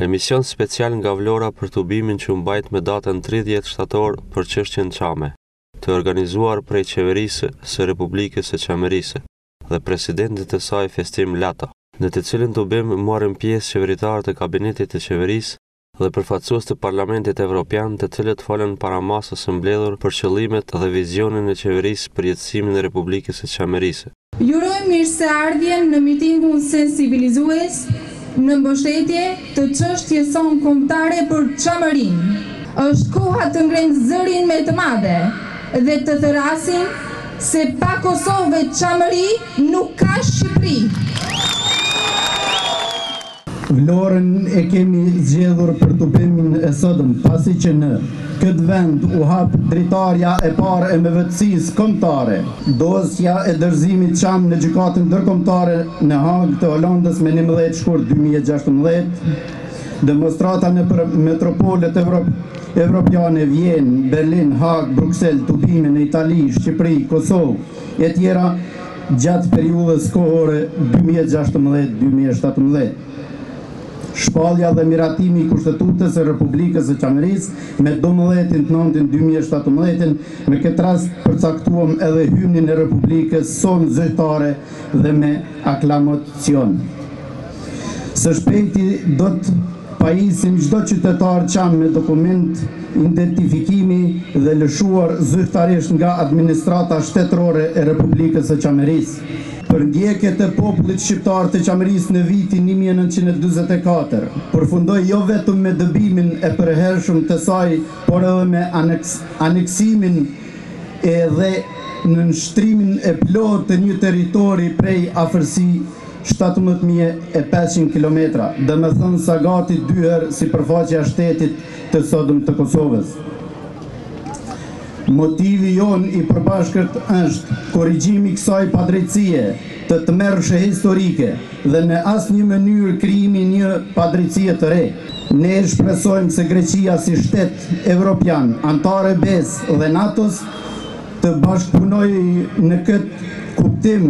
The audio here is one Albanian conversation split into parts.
Emision special nga Vlora për tubimin që mbajt me datën 30 shtator për Çeshtjen Çame, të organizuar prej Qeverisë së Republikes së Çamerise dhe Presidentit të saj Festim Lato, në të cilin tubim marrin pjesë qeveritarët e kabinetit të qeverisë dhe përfaqësues të Parlamentit Europian, të cilët folën para masës së mbledhur për qëllimet dhe vizionin e qeverisë për jetësimin e Republikes së Çamerise. Jurojmë mirëseardhjen në mitingun sensibilizues në mbështetje të çështjes sonë kombëtare për Çamerinë. Është koha të ngrenë zërin me të madhe dhe të therasin se pa Kosovë e Çameri nuk ka Shqipëri. Vlorën e kemi zgjedhur për tubimin e sotëm, pasi që në këtë vend u hap dritarja e parë e mëvëtësisë kombëtare. Dosja e dorëzimit Çam në gjykatën ndërkombëtare në Hagë të Holandës me 11 shkurt 2016, demonstrata në metropolet evropiane Vjenë, Berlin, Hagë, Bruksel, tubimin në Itali, Shqipëri, Kosovë e tjera gjatë periudhës kohore 2016-2017. Shpallja dhe miratimi i kushtetutës së Republikës së Çamerisë me 12/9/2017, me këtë rast përcaktuam edhe hymnin e Republikës sonë zyrtare dhe me aklamacion. Së shpejti do të pajisim çdo qytetar Çam me dokument identifikimi dhe lëshuar zyrtarisht nga administrata shtetërore e Republikës së Çamerisë. Për ndjekjet e popullit shqiptar të Çamerisë në vitin 1944, përfundoi jo vetëm me dëbimin e përhershëm të saj, por edhe me aneksimin edhe në nështrimin e plotë të një territori prej afërsi 17.500 km, dhe me thënë sa gati 2 herë sipërfaqja e shtetit të sodëm të Kosovës. Motivi jon i përbashkët është korrigjimi i kësaj padrejtësie të tmerrshme historike dhe në asnjë mënyrë krijimi një padrejtësie të re. Ne shpresojmë se Greqia si shtet evropian, antar e BE-s dhe NATO-s të bashkëpunojë në këtë kuptim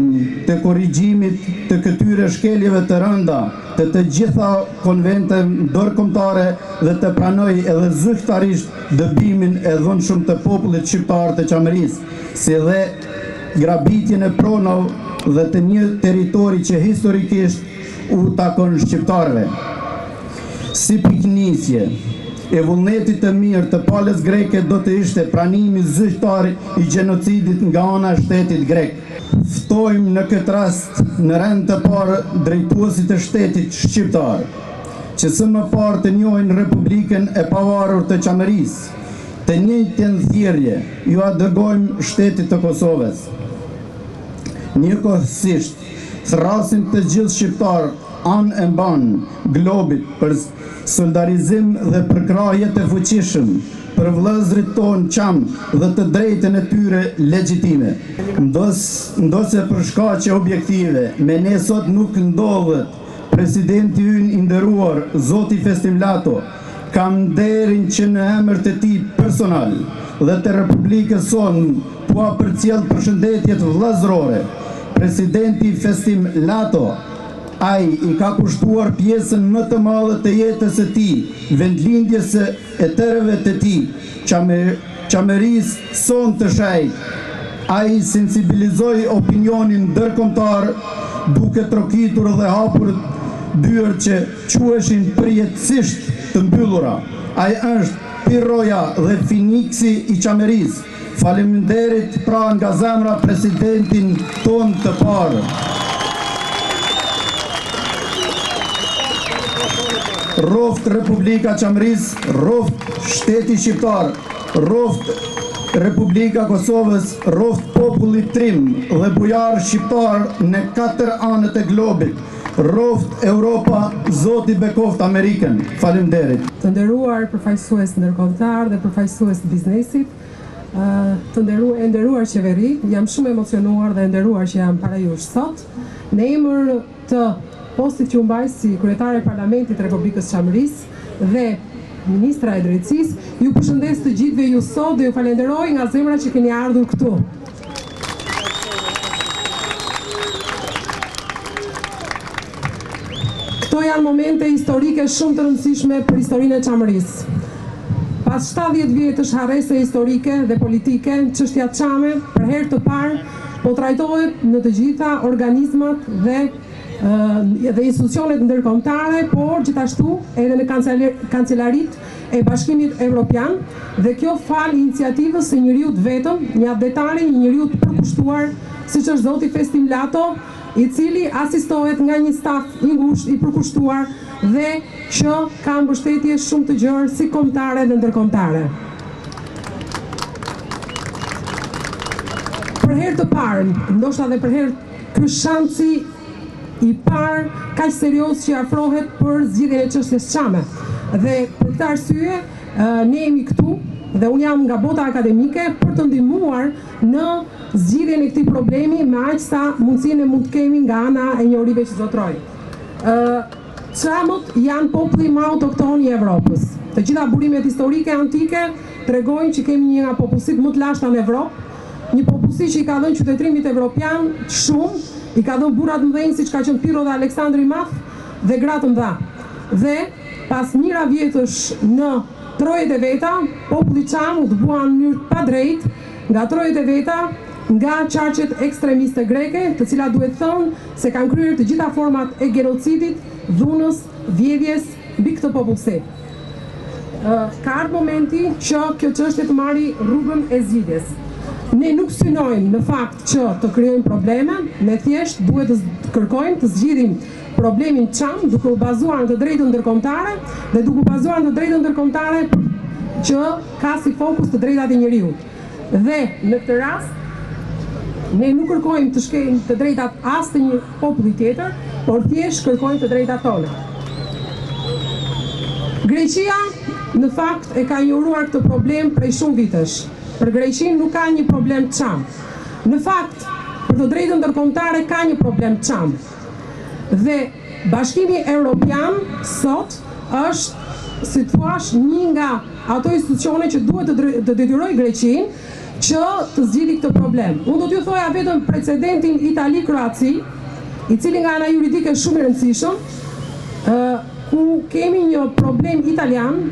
të korrigjimit të këtyre shkeljeve të rënda, të gjitha konvente ndërkombëtare dhe të pranojë edhe zyrtarisht dëbimin e dhunshëm të popullit shqiptar të Çamerisë, si dhe grabitjen e pronave dhe të një territori që historikisht u takon shqiptarëve. Si piknisje, e vullnetit të mirë të palës greke do të ishte pranimi zyrtar I gjenocidit nga ana e shtetit grek. Ftojmë në këtë rast në rend të parë drejtuesit të shtetit shqiptar, që së më parë të njohin Republikën e pavarur të Çamerisë. Të njëjtën thirrje ju a dërgojmë shtetit të Kosovës. Njëkohësisht, thrasim të gjithë shqiptar anë e mbanë globit për solidarizim dhe për krahje të fuqishëm për vëllezërit tonë Çam dhe të drejtën e tyre legjitime. Ndose për shkaqe objektive, me ne sot nuk ndodhet presidenti ynë I nderuar, Zoti Festim Lato, kam nderin që në emër të tij personal dhe të Republikës sonë po përcjell përshëndetjet vëllazërore. Presidenti Festim Lato, ai I ka kushtuar pjesën më të madhe të jetës së tij, vendlindjes së etërëve të tij, Çamerise sonë të shajt. Ai sensibilizoi opinionin ndërkombëtar duke trokitur dhe hapur dyert që quheshin përjetësisht të mbyllura. Ai është pirroja dhe finiksi I Çamerisë. Faleminderit pra nga zemra presidentin ton të parë. Roft Republika Çamerisë, roft shteti shqiptar, roft Republika Kosovës, roft populli trim dhe bujar shqiptar në 4 anët e globit, roft Europa, Zoti bekoft Amerikën. Faleminderit. Të nderuar përfaqësues ndërkombëtar dhe përfaqësues të biznesit, të nderuar qeveri, jam shumë emocionuar dhe nderuar që jam para jush sot. Në emër të postit që u mbaj si kryetare e Parlamentit Republikës Çamerisë dhe Ministra e Drejtësisë, ju përshëndes të gjithëve ju sot dhe ju falenderoj nga zemra që keni ardhur këtu. Këto janë momente historike shumë të rëndësishme për historinë e Çamerisë. Pas 70 vjetësh harrese historike dhe politike, Çeshtja Çame për herë të parë po trajtohet në të gjitha organizmat dhe institucionet ndërkombëtare, por gjithashtu edhe në Kancelarit e Bashkimit Europian, dhe kjo fal iniciativës së njeriut vetëm, një detari një njeriut përkushtuar, siç është Zoti Festim Lato, I cili asistohet nga një staf I ngushtë I përkushtuar dhe që ka mbështetje shumë të gjerë si kombëtare dhe ndërkombëtare. Për herë të parë, ndoshta edhe për herë ky shansi I parë kaq serioz që afrohet për zgjidhjen e çështjes Çame. Dhe për këtë arsye ne jemi këtu dhe unë jam nga bota akademike për të ndihmuar në zgjidhjen e këtij problemi me aq sa mundësinë mund të kemi nga ana e njohurive që zotroj. Çamët janë populli më autokton I Evropës. Të gjitha burimet historike antike tregojnë që kemi një nga popullsitë më të lashta në Evropë, një popullsi që I ka dhënë qytetërimit evropian shumë, I ka dhënë burrat të mëdhenj siç ka qenë Pirro dhe Aleksandri I Madh dhe gratë mëdha. Dhe pas njëra vjetësh në trojet e veta, populli Çam u dëbua në mënyrë pa drejtë nga trojet e veta, nga qarqet ekstremiste greke, të cilat duhet thënë se kanë kryer të gjitha format e genocidit, dhunës, vjedhjes mbi këtë popullsi. Ka ardhur momenti që kjo çështje të marrë rrugën e zgjidhjes. Ne nuk synojmë në fakt që të krijojmë probleme, ne thjesht duhet të kërkojmë të zgjidhim problemin Çam duke u bazuar në të drejtën ndërkombëtare dhe duke u bazuar në të drejtën ndërkombëtare që ka si fokus të drejtat e njerëzit. Dhe në këtë rast ne nuk kërkojmë të shkelin të drejtat as të një populli tjetër, por thjesht kërkojmë të drejtat tona. Greqia në fakt e ka injoruar këtë problem prej shumë vitesh. Për Greqinë nuk ka një problem Çam. Në fakt, për të drejtën ndërkombëtare ka një problem Çam. Dhe Bashkimi Europian sot është, si thuash, një nga ato institucione që duhet të detyroj Greqinë që të zgjidhë këtë problem. Unë do t'ju thoja vetëm precedentin Itali-Kroaci, I cili nga ana juridike shumë I rëndësishëm, ku kemi një problem italian.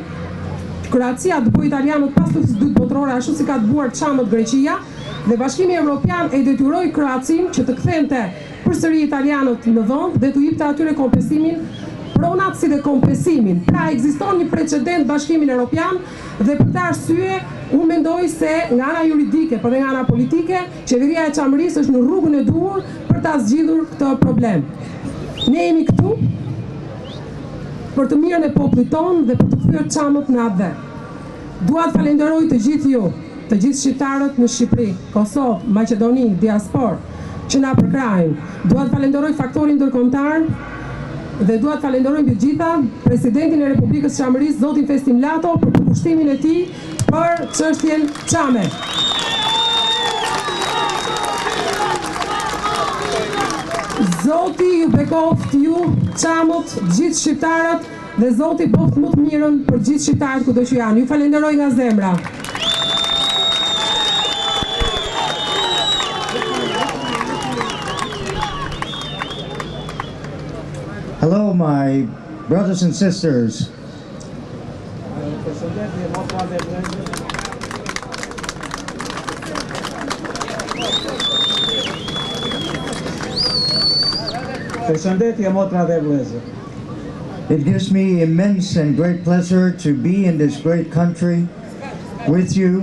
Kroacia dëboi italianët pas luftës së dytë botërore, ashtu si ka dëbuar Çamët Greqia, dhe Bashkimi Evropian e detyroi Kroacinë që të kthente përsëri italianët në vend dhe t'u jepte atyre kompensimin pronat si dhe kompensimin. Pra ekziston një precedent Bashkimin Evropian dhe për këtë arsye unë mendoj se nga ana juridike por dhe nga ana politike qeveria e Çamerisë është në rrugën e duhur për ta zgjidhur këtë problem. Ne jemi këtu për të mirën e popullit tonë dhe për të kthyer Çamët në Edhe. Dua të falenderoj të gjithë ju, të gjithë shqiptarët në Shqipëri, Kosovë, Maqedoni, diasporë që na përkrajnë. Dua të falenderoj faktorin ndërkombëtar dhe dua të falenderoj mbi gjitha Presidentin e Republikës Çamerisë, zotin Festim Lato, për përkushtimin e tij për çështjen Çame. Zoti ju bekoft ju, Çamët, gjithë shqiptarët dhe Zoti boft më të mirën për gjithë shqiptarët kudo që janë. Ju falenderoj nga zemra. Hello, my brothers and sisters. It gives me immense and great pleasure to be in this great country with you.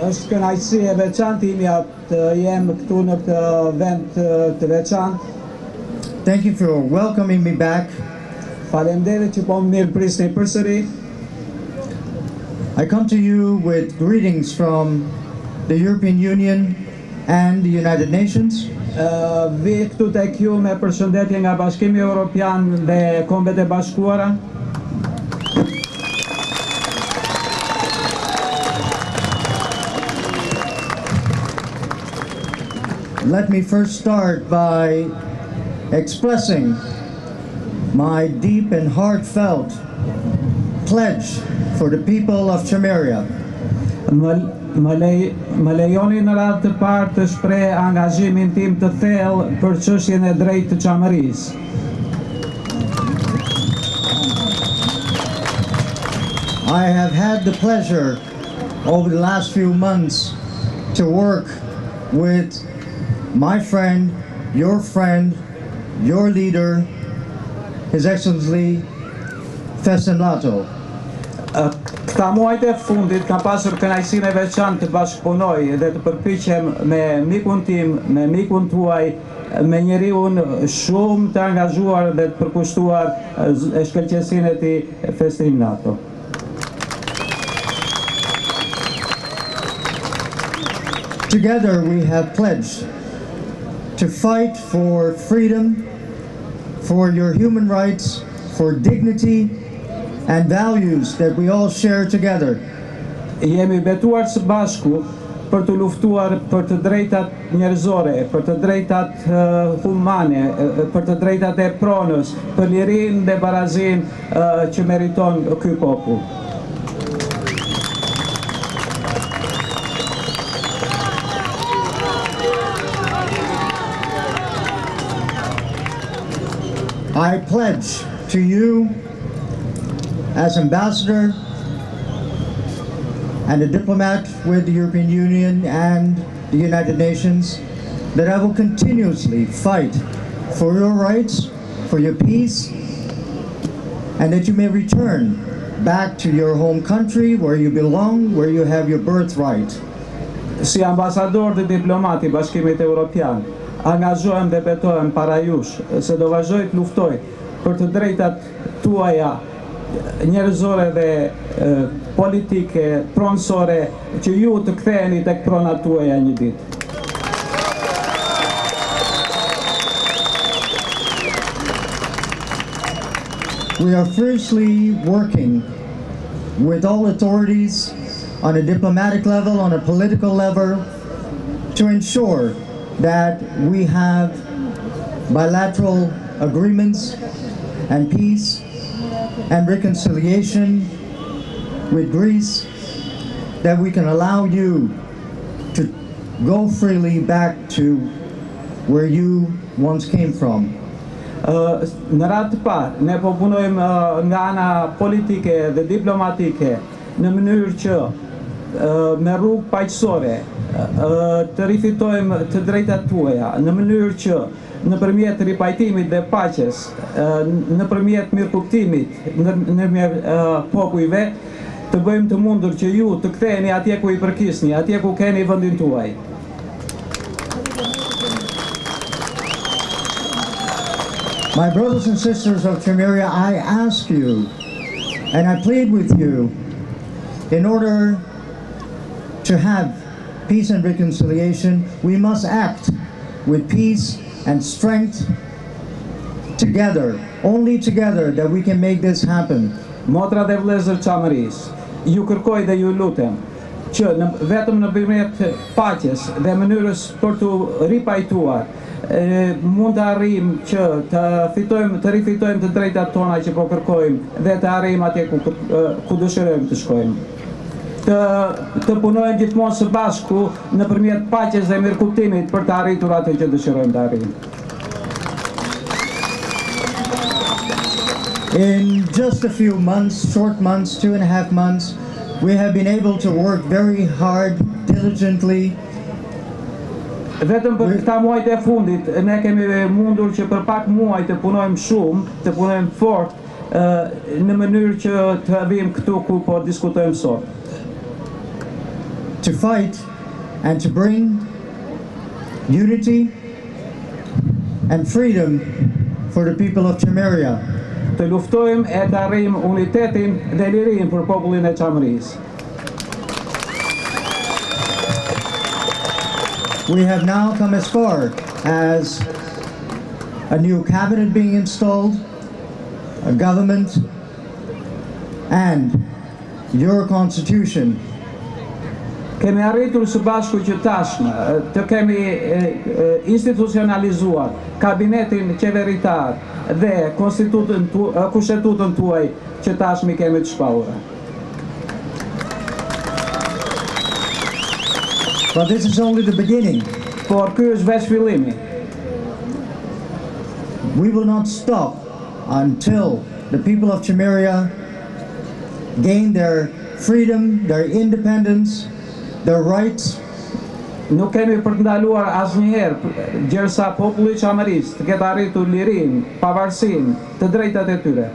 Është kënaqësi e veçantë imja të jem këtu në këtë vend të veçantë. Thank you for welcoming me back. Faleminderit që po më mirëprisni përsëri. I come to you with greetings from the European Union and the United Nations. Vi këtu tek ju me përshëndetje nga Bashkimi Europian dhe Kombet e Bashkuara. Let me first start by expressing my deep and heartfelt pledge for the people of Qeveria. Më lejoni në radhë të parë të shpreh angazhimin tim të thellë për çështjen e drejtë të Çamerisë. I have had the pleasure over the last few months to work with my friend, your leader, His Excellency Festim Lato. Këta muajt e fundit kam pasur kënaqësinë e veçantë të bashkëpunoj dhe të përpiqem me mikun tim, me mikun tuaj, me njeriun shumë të angazhuar dhe të përkushtuar e shkëlqësinë e tij Festim Lato. Together we have pledged to fight for freedom, for your human rights, for dignity and values that we all share together. Jemi betuar së bashku për të luftuar për të drejtat njerëzore, për të drejtat humane, për të drejtat e pronës, për lirinë dhe barazinë që meriton ky popull. I pledge to you as ambassador and a diplomat with the European Union and the United Nations that I will continuously fight for your rights, for your peace, and that you may return back to your home country where you belong, where you have your birthright. Si ambasador dhe diplomat I Bashkimit Europian, angazhohem dhe betohem para jush se do vazhdoj të luftoj për të drejtat tuaja njerëzore dhe politike, pronësore, që ju të ktheheni tek pronat tuaja një ditë. We are fiercely working with all authorities on a diplomatic level, on a political level, to ensure that we have bilateral agreements and peace and reconciliation with Greece, that we can allow you to go freely back to where you once came from. Në radhë të parë, ne po punojmë nga ana politike dhe diplomatike në mënyrë që me rrugë paqësore të rifitojmë të drejtat tuaja, në mënyrë që nëpërmjet ripajtimit dhe paqes, nëpërmjet mirëkuptimit ndërmjet popujve, të bëjmë të mundur që ju të ktheheni atje ku I përkisni, atje ku keni vendin tuaj. My brothers and sisters of Qeveria, I ask you and I plead with you, in order to have peace and reconciliation, we must act with peace and strength together, only together that we can make this happen. Motra dhe vëllezër Çamerisë, ju kërkoj dhe ju lutem që vetëm nëpërmjet paqes dhe mënyrës për të ripajtuar mund të arrijmë që të rifitojmë të drejtat tona që po kërkojmë dhe të arrijmë atje ku dëshirojmë të shkojmë. Të punojmë gjithmonë së bashku nëpërmjet paqes dhe mirëkuptimit për të arritur atë që dëshirojmë të arrijmë. In just a few months, short months, 2.5 months, we have been able to work very hard, diligently. Vetëm për këta muajt e fundit, ne kemi mundur që për pak muaj të punojmë shumë, të punojmë fort, në mënyrë që të vim këtu ku po diskutojmë sot. To fight and to bring unity and freedom for the people of Qeveria. Të luftojmë e të arrijmë unitetin dhe lirinë për popullin e Çamerisë. We have now come as far as a new cabinet being installed, a government, and your constitution. Kemi arritur së bashku që tashmë të kemi institucionalizuar kabinetin qeveritar dhe kushtetutën tuaj që tashmë kemi të shpallura. But this is only the beginning. Por ky është veç fillimi. We will not stop until the people of Qeveria gain their freedom, their independence, their rights. Nuk kemi për të ndaluar asnjëherë gjersa populli I Çamerisë të ketë arritur lirinë, pavarësinë, të drejtat e tyre.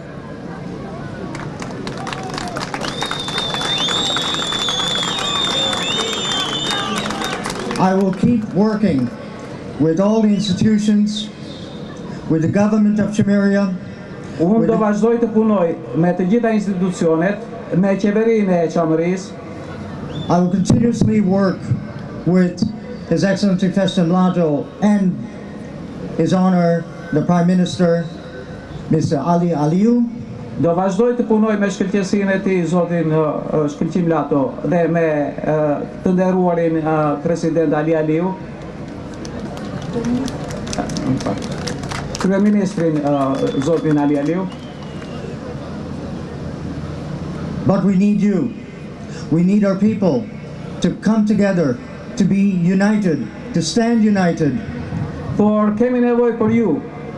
I will keep working with all the institutions, with the government of Qeveria. Unë do vazhdoj të punoj me të gjitha institucionet, me qeverinë e Çamerisë. I will continuously work with His Excellency Festim Lato and His Honor, the Prime Minister, Mr. Aliu. Do vazhdoj të punoj me shkëlqësinë e tij, zotin Çeshtjen Lato, dhe me të nderuarin President Aliu, Kryeministrin zotin Aliu. But we need you. We need our people to come together, to be united, to stand united. Por kemi nevojë për ju,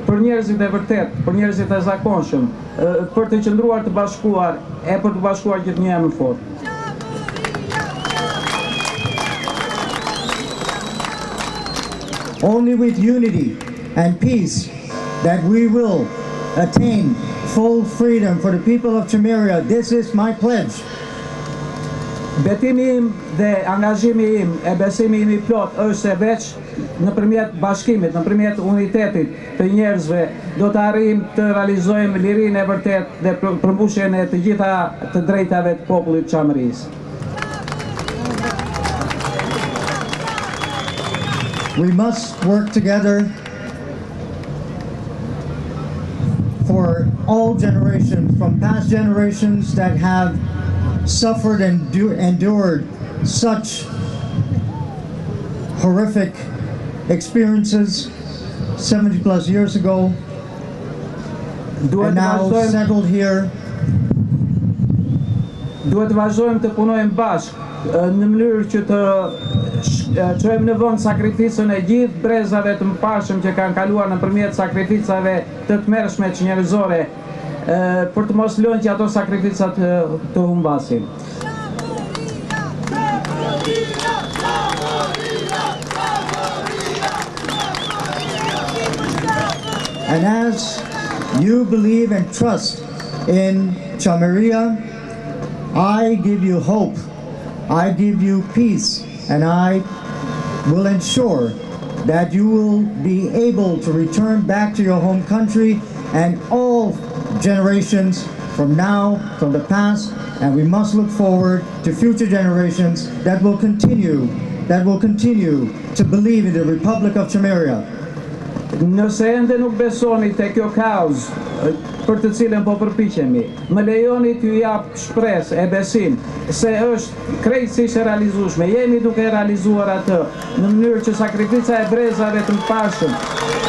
për njerëzit e vërtet, për njerëzit e zakonshëm, për të qëndruar të bashkuar e për të bashkuar gjithnjë më fort. Only with unity and peace that we will attain full freedom for the people of Qeveria. This is my pledge. Betimi im dhe angazhimi im e besimi im I plot është se veç nëpërmjet bashkimit, nëpërmjet unitetit të njerëzve do të arrijmë të realizojmë lirinë e vërtet dhe përmbushjen e të gjitha të drejtave të popullit të Çamerisë. We must work together for all generations, from past generations that have suffered and endured such horrific experiences 70 plus years ago, and now settled here. Duhet të vazhdojmë të punojmë bashkë në mënyrë që të çojmë në vend sakrificën e gjithë brezave të mëparshëm që kanë kaluar nëpërmjet sakrificave të tmerrshme njerëzore, për të mos lënë që ato sakrificat të humbasin. And as you believe and trust in Çameria, I give you hope, I give you peace, and I will ensure that you will be able to return back to your home country and all generations from now, from the past, and we must look forward to future generations that will continue to believe in the Republic of Qeveria. Nëse ende nuk besoni te kjo kauzë për të cilën po përpiqemi, më lejoni t'ju jap shpresë e besim se është krejtësisht e realizueshme. Jemi duke realizuar atë në mënyrë që sakrifica e brezave të pashëm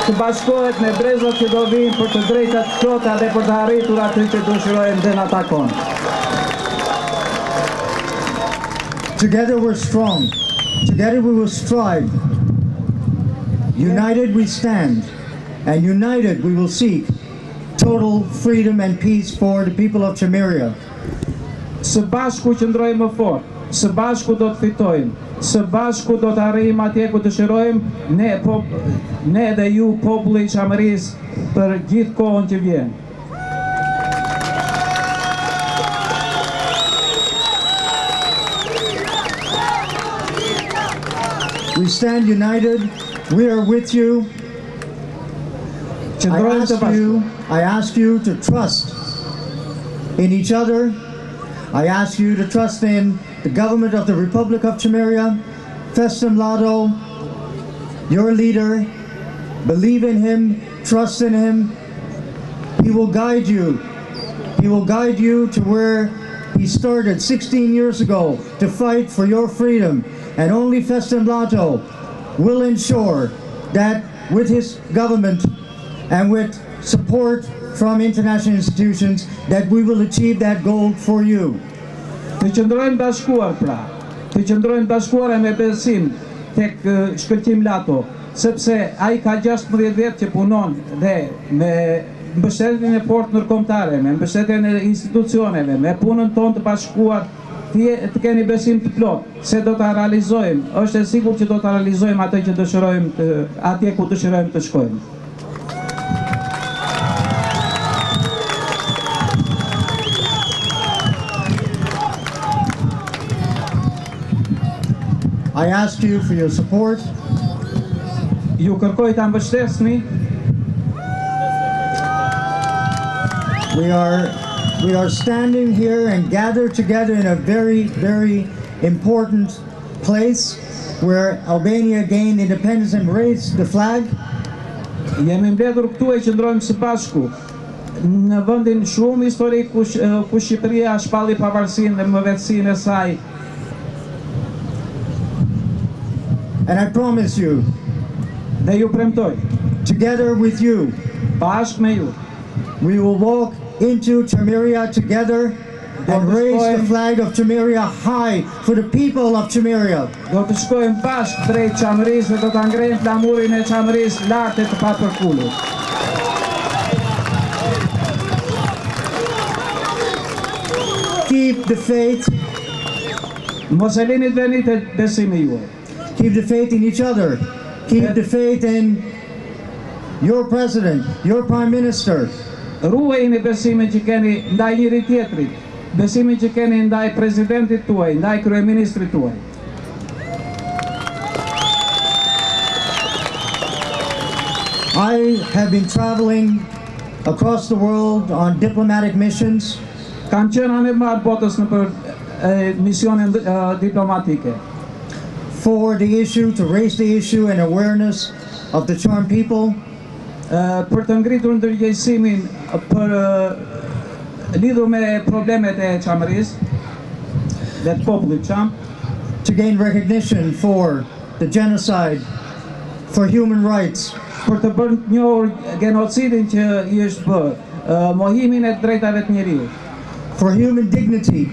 të bashkohet me brezat që do vinë për të drejtat plota dhe për të arritur atë që dëshirojmë dhe na takon. Together we're strong. Together we will strive. United we stand, and united we will seek total freedom and peace for the people of Qeveria. Së bashku qëndrojmë më fort, së bashku do të fitojmë, së bashku do të arrijmë atje ku dëshirojmë, ne dhe ju populli i Çamerisë për gjithë kohën që vjen. We stand united. We are with you. I ask you to trust in each other. I ask you to trust in the government of the Republic of Qeveria, Festim Lato, your leader. Believe in him, trust in him. He will guide you. He will guide you to where he started 16 years ago to fight for your freedom. And only Festim Lato will ensure that with his government and with support from international institutions that we will achieve that goal for you. Të qëndrojmë bashkuar pra, të qëndrojmë bashkuar me besim tek shkëlqim Lato, sepse ai ka 16 vjet që punon dhe me mbështetjen e fortë ndërkombëtare, me mbështetjen e institucioneve, me punën tonë të bashkuar, të keni besim të plot se do ta realizojmë. Është e sigurt që do ta realizojmë atë që dëshirojmë, atje ku dëshirojmë të shkojmë. I ask you for your support. Ju kërkoj ta mbështesni. We are standing here and gathered together in a very, very important place where Albania gained independence and raised the flag. Jemi mbledhur këtu e qëndrojmë së bashku në vendin shumë historik ku Shqipëria shpalli pavarësinë dhe mëvetësinë e saj. And I promise you, dhe ju premtoj, together with you, bashkë me ju, we will walk into Çameria together and raise the flag of Çameria high for the people of Çameria. Do të shkojmë bashkë drejt Çamerisë dhe do ta ngrejmë flamurin e Çamerisë lart e të papërkulur. Keep the faith. Mos e lini të venit e besimi juaj. Keep the faith in each other. Keep the faith in your president, your prime minister. Ruajini besimin që keni ndaj njëri tjetrit, besimin që keni ndaj presidentit tuaj, ndaj kryeministrit tuaj. I have been traveling across the world on diplomatic missions. Kam qenë anë marrë botës në për misione diplomatike. For the issue, to raise the issue and awareness of the Cham people. Për të ngritur ndërgjegjësimin për lidhur me problemet e Çamerisë dhe të popullit Çam. To gain recognition for the genocide, for human rights. Për të bërë njohur genocidin që i është bërë, mohimin e drejtave të njerëzit. For human dignity.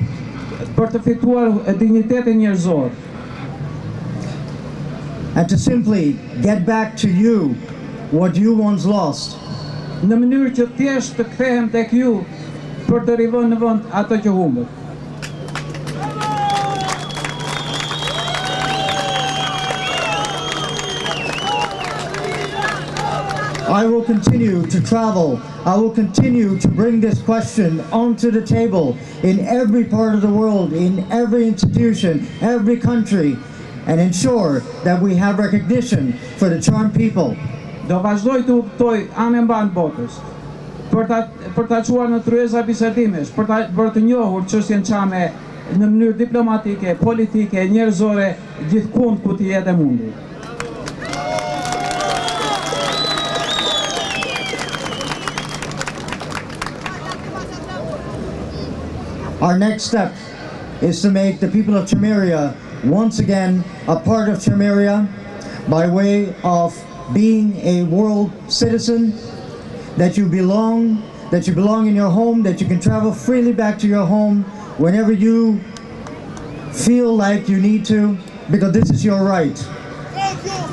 Për të fituar dinjitetin njerëzor. And to simply get back to you what you once lost. Në mënyrë që thjesht të kthehem tek ju për të rivënë në vend ato që humbët. I will continue to travel. I will continue to bring this question onto the table in every part of the world, in every institution, every country, and ensure that we have recognition for the Cham people. Do vazhdoj të udhtoj anë mban botës për ta çuar në tryeza bisedimesh, për të njohur çështjen Çame në mënyrë diplomatike, politike, njerëzore, gjithkund ku të jetë e mundur. Our next step is to make the people of Qeveria once again a part of Qeveria by way of being a world citizen, that you belong in your home, that you can travel freely back to your home whenever you feel like you need to, because this is your right.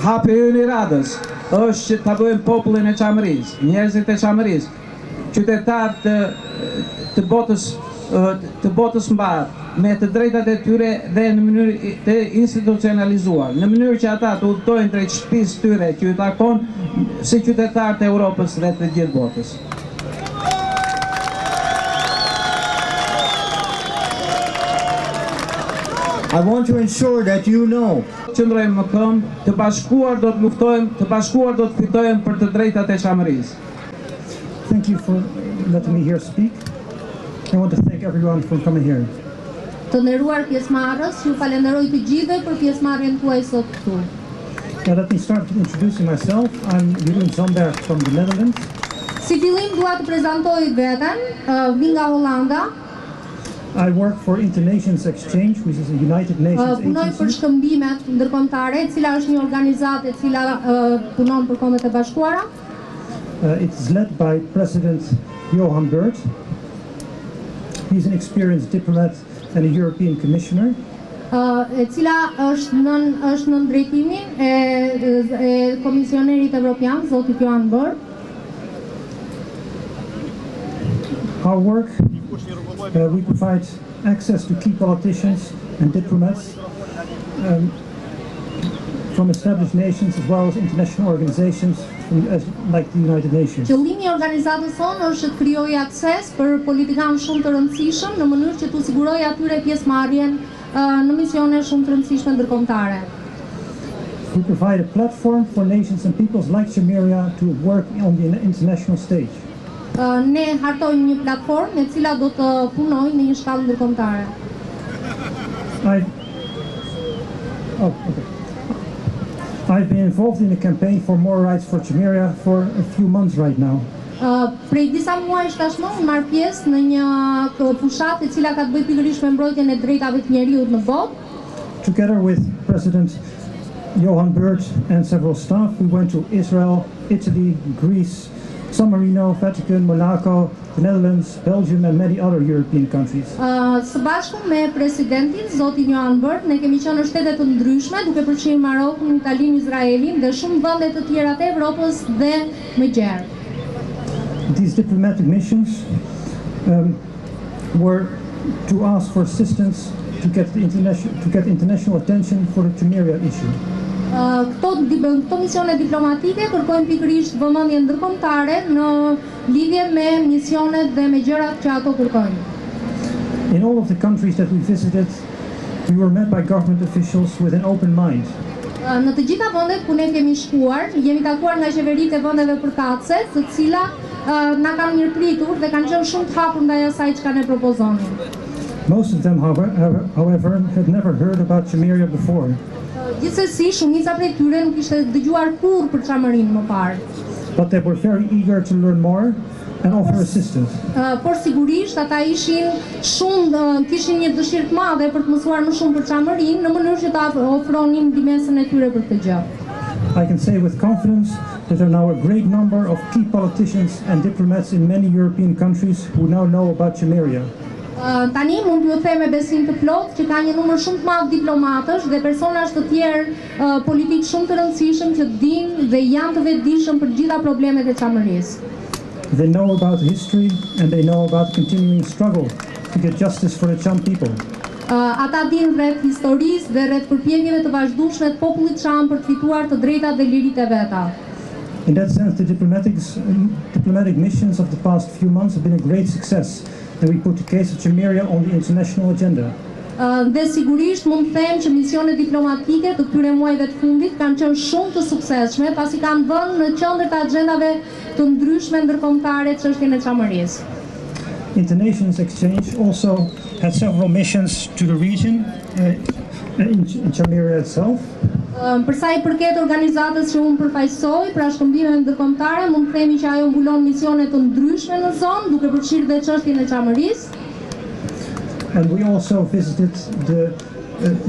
Hapi ynë I radhës është që ta bëjmë popullin e Çamerisë, njerëzit e Çamerisë, qytetarë të botës mbar, me të drejtat e tyre dhe në mënyrë të institucionalizuar, në mënyrë që ata të udhtojnë drejt shtëpisë tyre që ju takon si qytetarë të Europës dhe të gjithë botës. I want to ensure that you know. Qëndrojmë më këmbë, të bashkuar do të luftojmë, të bashkuar do të fitojmë për të drejtat e Çamerisë. Thank you for letting me here speak. I want to thank everyone for coming here. Të nderuar pjesëmarrës, ju falenderoj të gjithëve për pjesëmarrjen tuaj sot këtu. Let me start introducing myself. I'm Yohan Byrde from the Netherlands. Si fillim dua të prezantoj veten, vi nga Hollanda. I work for Internations Exchange, which is a United Nations punoj për agency. shkëmbimet ndërkombëtare, e cila është një organizatë e cila punon për Kombet e Bashkuara. It's led by President Yohan Byrde. He's an experienced diplomat and a European Commissioner. E cila është nën drejtimin e Komisionerit Evropian, zotit Yohan Byrde. Our work, we provide access to key politicians and diplomats from established nations as well as international organizations like the United Nations. Qëllimi I organizatës sonë është të krijojë akses për politikanë shumë të rëndësishëm në mënyrë që të sigurojë atyre pjesëmarrjen në misione shumë të rëndësishme ndërkombëtare. We provide a platform for nations and peoples like Çameria to work on the international stage. Ne hartojmë një platformë e cila do të punojë në një shkallë ndërkombëtare. I've been involved in a campaign for more rights for Çameria for a few months right now. Prej disa muajsh tashmë marr pjesë në një fushatë e cila ka të bëjë pikërisht me mbrojtjen e drejtave të njerëzit në botë. Together with President Yohan Byrde and several staff, we went to Israel, Italy, Greece, San Marino, Vatican, Monaco, the Netherlands, Belgium and many other European countries. Së bashku me presidentin, zotin Yohan Byrde, ne kemi qenë në shtete të ndryshme, duke përfshirë Marokun, Italinë, Izraelin dhe shumë vende të tjera të Evropës dhe më gjerë. These diplomatic missions were to ask for assistance to get international attention for the Çameria issue. Këto misione diplomatike kërkojnë pikërisht vëmendje ndërkombëtare në lidhje me misionet dhe me gjërat që ato kërkojnë. In all of the countries that we visited, we were met by government officials with an open mind. Në të gjitha vendet ku ne kemi shkuar, jemi takuar nga qeveritë e vendeve përkatëse, të cilat na kanë mirëpritur dhe kanë qenë shumë të hapur ndaj asaj çka ne propozonin. Most of them, however, had never heard about Çameria before. Gjithsesi, shumica prej tyre nuk ishte dëgjuar kurrë për Çamerinë më parë. But they were very eager to learn more and offer assistance. Por sigurisht ata kishin një dëshirë të madhe për të mësuar më shumë për Çamerinë në mënyrë që ta ofronin ndihmën e tyre për këtë gjë. I can say with confidence that there are now a great number of key politicians and diplomats in many European countries who now know about Çameria. Tani mund t'ju them me besim të plotë që ka një numër shumë të madh diplomatësh dhe personazh të tjerë politik shumë të rëndësishëm që dinë dhe janë të vetëdijshëm për gjitha problemet e Çamerisë. They know about history and they know about the continuing struggle to get justice for the Cham people. Ata dinë rreth historisë dhe rreth përpjekjeve të vazhdueshme të popullit Çam për të fituar të drejtat dhe liritë e veta. In that sense, the diplomatic missions of the past few months have been a great success, and we put the case of Qeveria on the international agenda. Dhe sigurisht mund të them që misionet diplomatike të këtyre muajve të fundit kanë qenë shumë të suksesshme, pasi kanë vënë në qendër të agjendave të ndryshme ndërkombëtare çështjen e Çamerisë. Internations Exchange also had several missions to the region in Çameria itself. Për sa i përket organizatës që unë përfaqësoj, pra shkëmbimet ndërkombëtare, mund të themi që ajo mbulon misione të ndryshme në zonë, duke përfshirë dhe çështjen e Çamerisë. And we also visited the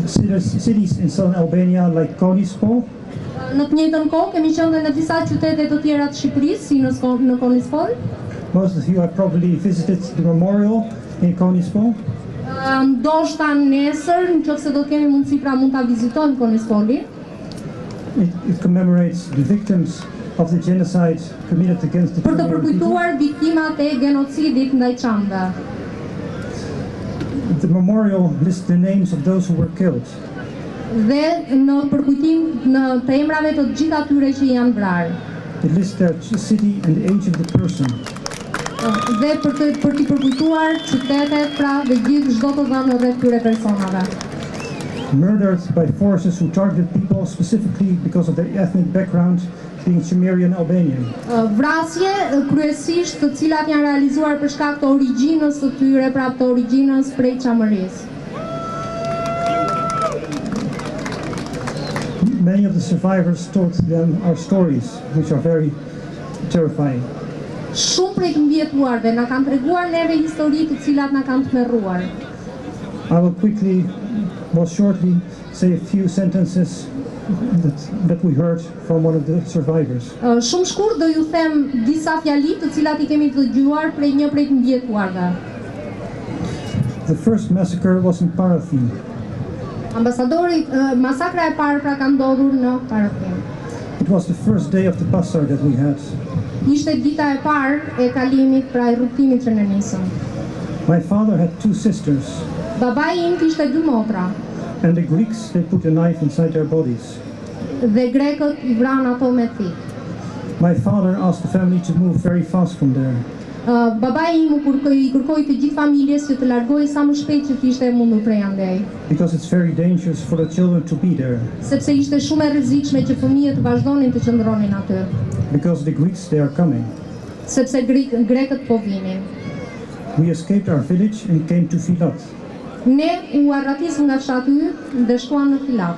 cities in southern Albania like Konispol. Në të njëjtën kohë kemi qenë në disa qytete të tjera të Shqipërisë, si në Konispol. Most of you have probably visited the memorial in Konispol. Ndoshta nesër, nëse do të kemi mundësi, pra mund ta vizitojmë Konispolin. It commemorates the victims of the genocide committed against the Për të përkujtuar viktimat e genocidit ndaj çamëve. The memorial lists the names of those who were killed. Dhe në përkujtim të emrave të gjithë atyre që janë vrarë. It lists their city and the age of the person. Dhe për t'i përkujtuar qytetet, pra dhe gjithë çdo të dhënë rreth këtyre personave. Murdered by forces who targeted people specifically because of their ethnic background, being Qemerian Albanian. Vrasje kryesisht të cilat janë realizuar për shkak të origjinës së tyre, pra të origjinës prej Çamerisë. Many of the survivors told them our stories, which are very terrifying. Shumë prej të mbjetuarve na kanë treguar neve histori të cilat na kanë tmerruar. I will quickly, most shortly, say a few sentences that we heard from one of the survivors. Shumë shkurt do ju them disa fjali të cilat I kemi dëgjuar prej një prej të mbjetuarve. The first massacre was in Parafin. Masakra e parë pra ka ndodhur në Parafin. It was the first day of the Pasar that we had. Ishte dita e parë e kalimit, pra e rrugtimit që ne nisëm. My father had two sisters. Babai im kishte dy motra. And the Greeks, they put a knife inside their bodies. Dhe grekët I vranë ato me thik. My father asked the family to move very fast from there. Babai im I kërkoi të gjithë familjes që të largohej sa më shpejt që kishte mundur prej andej. Because it's very dangerous for the children to be there. Sepse ishte shumë e rrezikshme që fëmijët të vazhdonin të qëndronin aty. Because the Greeks, they are coming. Sepse grekët po vinin. We escaped our village and came to Filat. Ne u arratisëm nga fshati yt dhe shkuam në Filat.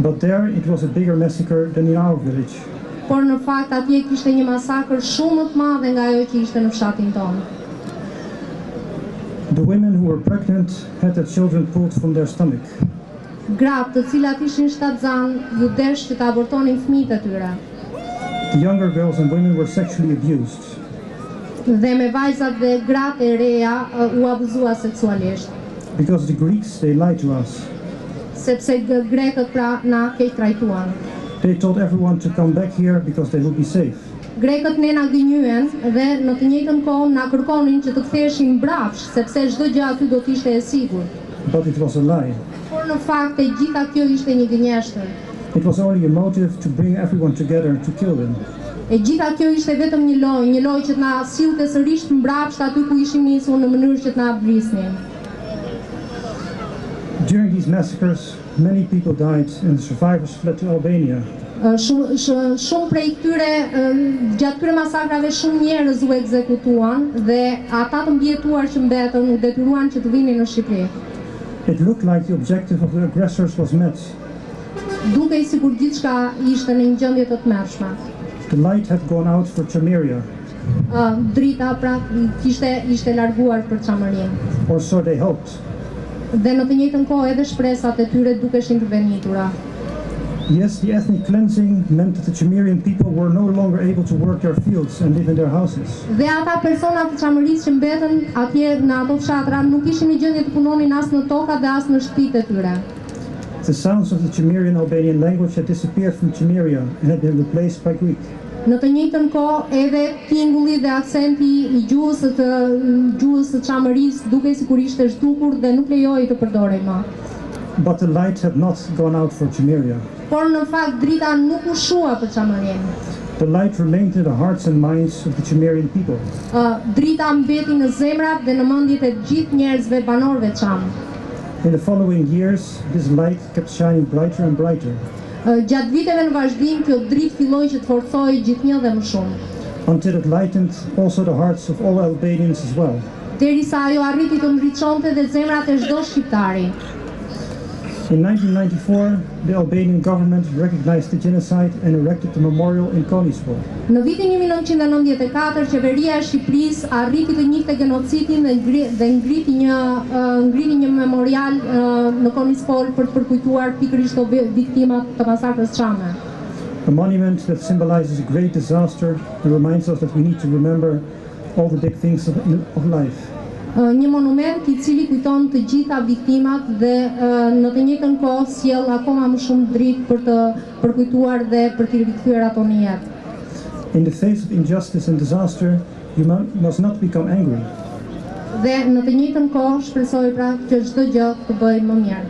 But there it was a bigger massacre than in our village. Por në fakt atje kishte një masakër shumë më të madhe nga ajo që ishte në fshatin tonë. The women who were pregnant had their children pulled from their stomach. Gratë të cilat ishin shtatzanë ju desh që të abortonin fëmijët e tyre. The younger girls and women were sexually abused. Dhe me vajzat dhe gratë e reja u abuzua seksualisht. Because the Greeks, they lied to us. Sepse grekët pra na keq trajtuan. They told everyone to come back here because they would be safe. Grekët ne na gënjyen dhe në të njëjtën kohë na kërkonin që të ktheheshin mbrapsht, sepse çdo gjë aty do të ishte e sigurt. But it was a lie. Por në fakt e gjitha kjo ishte një gënjeshtër. It was only a motive to bring everyone together to kill them. E gjitha kjo ishte vetëm një lojë që të na sillte sërish mbrapsht aty ku ishim nisur në mënyrë që të na vrisnin. During these massacres, many people died and the survivors fled to Albania. Shumë prej këtyre, gjatë këtyre masakrave shumë njerëz u ekzekutuan dhe ata të mbjetuar që mbetën u detyruan që të vinin në Shqipëri. It looked like the objective of the aggressors was met. Dukej sikur gjithçka ishte në një gjendje të tmerrshme. The light had gone out for Qeveria. Drita pra ishte larguar për Çamerinë. Or so they hoped. Dhe në të njëjtën kohë edhe shpresat e tyre dukeshin të venitura. Yes, the ethnic cleansing meant that the Qemerian people were no longer able to work their fields and live in their houses. Dhe ata persona të Çamerisë që mbetën atje në ato fshatra nuk ishin në gjendje të punonin as në toka dhe as në shtëpitë e tyre. The sounds of the Qemerian Albanian language had disappeared from Qeveria and had been replaced by Greek. Në të njëjtën kohë edhe tingulli dhe aksenti I gjuhës së Çamerisë dukej sikur ishte zhdukur dhe nuk lejohej të përdorej më. But the light had not gone out for Qeveria. Por në fakt drita nuk u shua për Çamerinë. The light remained in the hearts and minds of the Çamerian people. Drita mbeti në zemrat dhe në mendjet e gjithë njerëzve banorëve Çam. In the following years, this light kept shining brighter and brighter. Gjatë viteve në vazhdim, kjo dritë filloi që të forcojë gjithnjë dhe më shumë. Until it lightened also the hearts of all Albanians as well. Derisa ajo arriti të ndriçonte dhe zemrat e çdo shqiptari. In 1994, the Albanian government recognized the genocide and erected the memorial in Konispo. Në vitin 1994, qeveria e Shqipërisë arriti të njihte genocidin dhe ngriti një memorial në Konispol për të përkujtuar pikërisht viktimat të masakrës Çame. A monument that symbolizes a great disaster and reminds us that we need to remember all the big things of life. Një monument I cili kujton të gjitha viktimat dhe në të njëjtën kohë sjell akoma më shumë dritë për të përkujtuar dhe për t'i rikthyer ato në jetë. In the face of injustice and disaster, you must not become angry. Dhe në të njëjtën kohë shpresoj pra që çdo gjë të bëjë më mirë.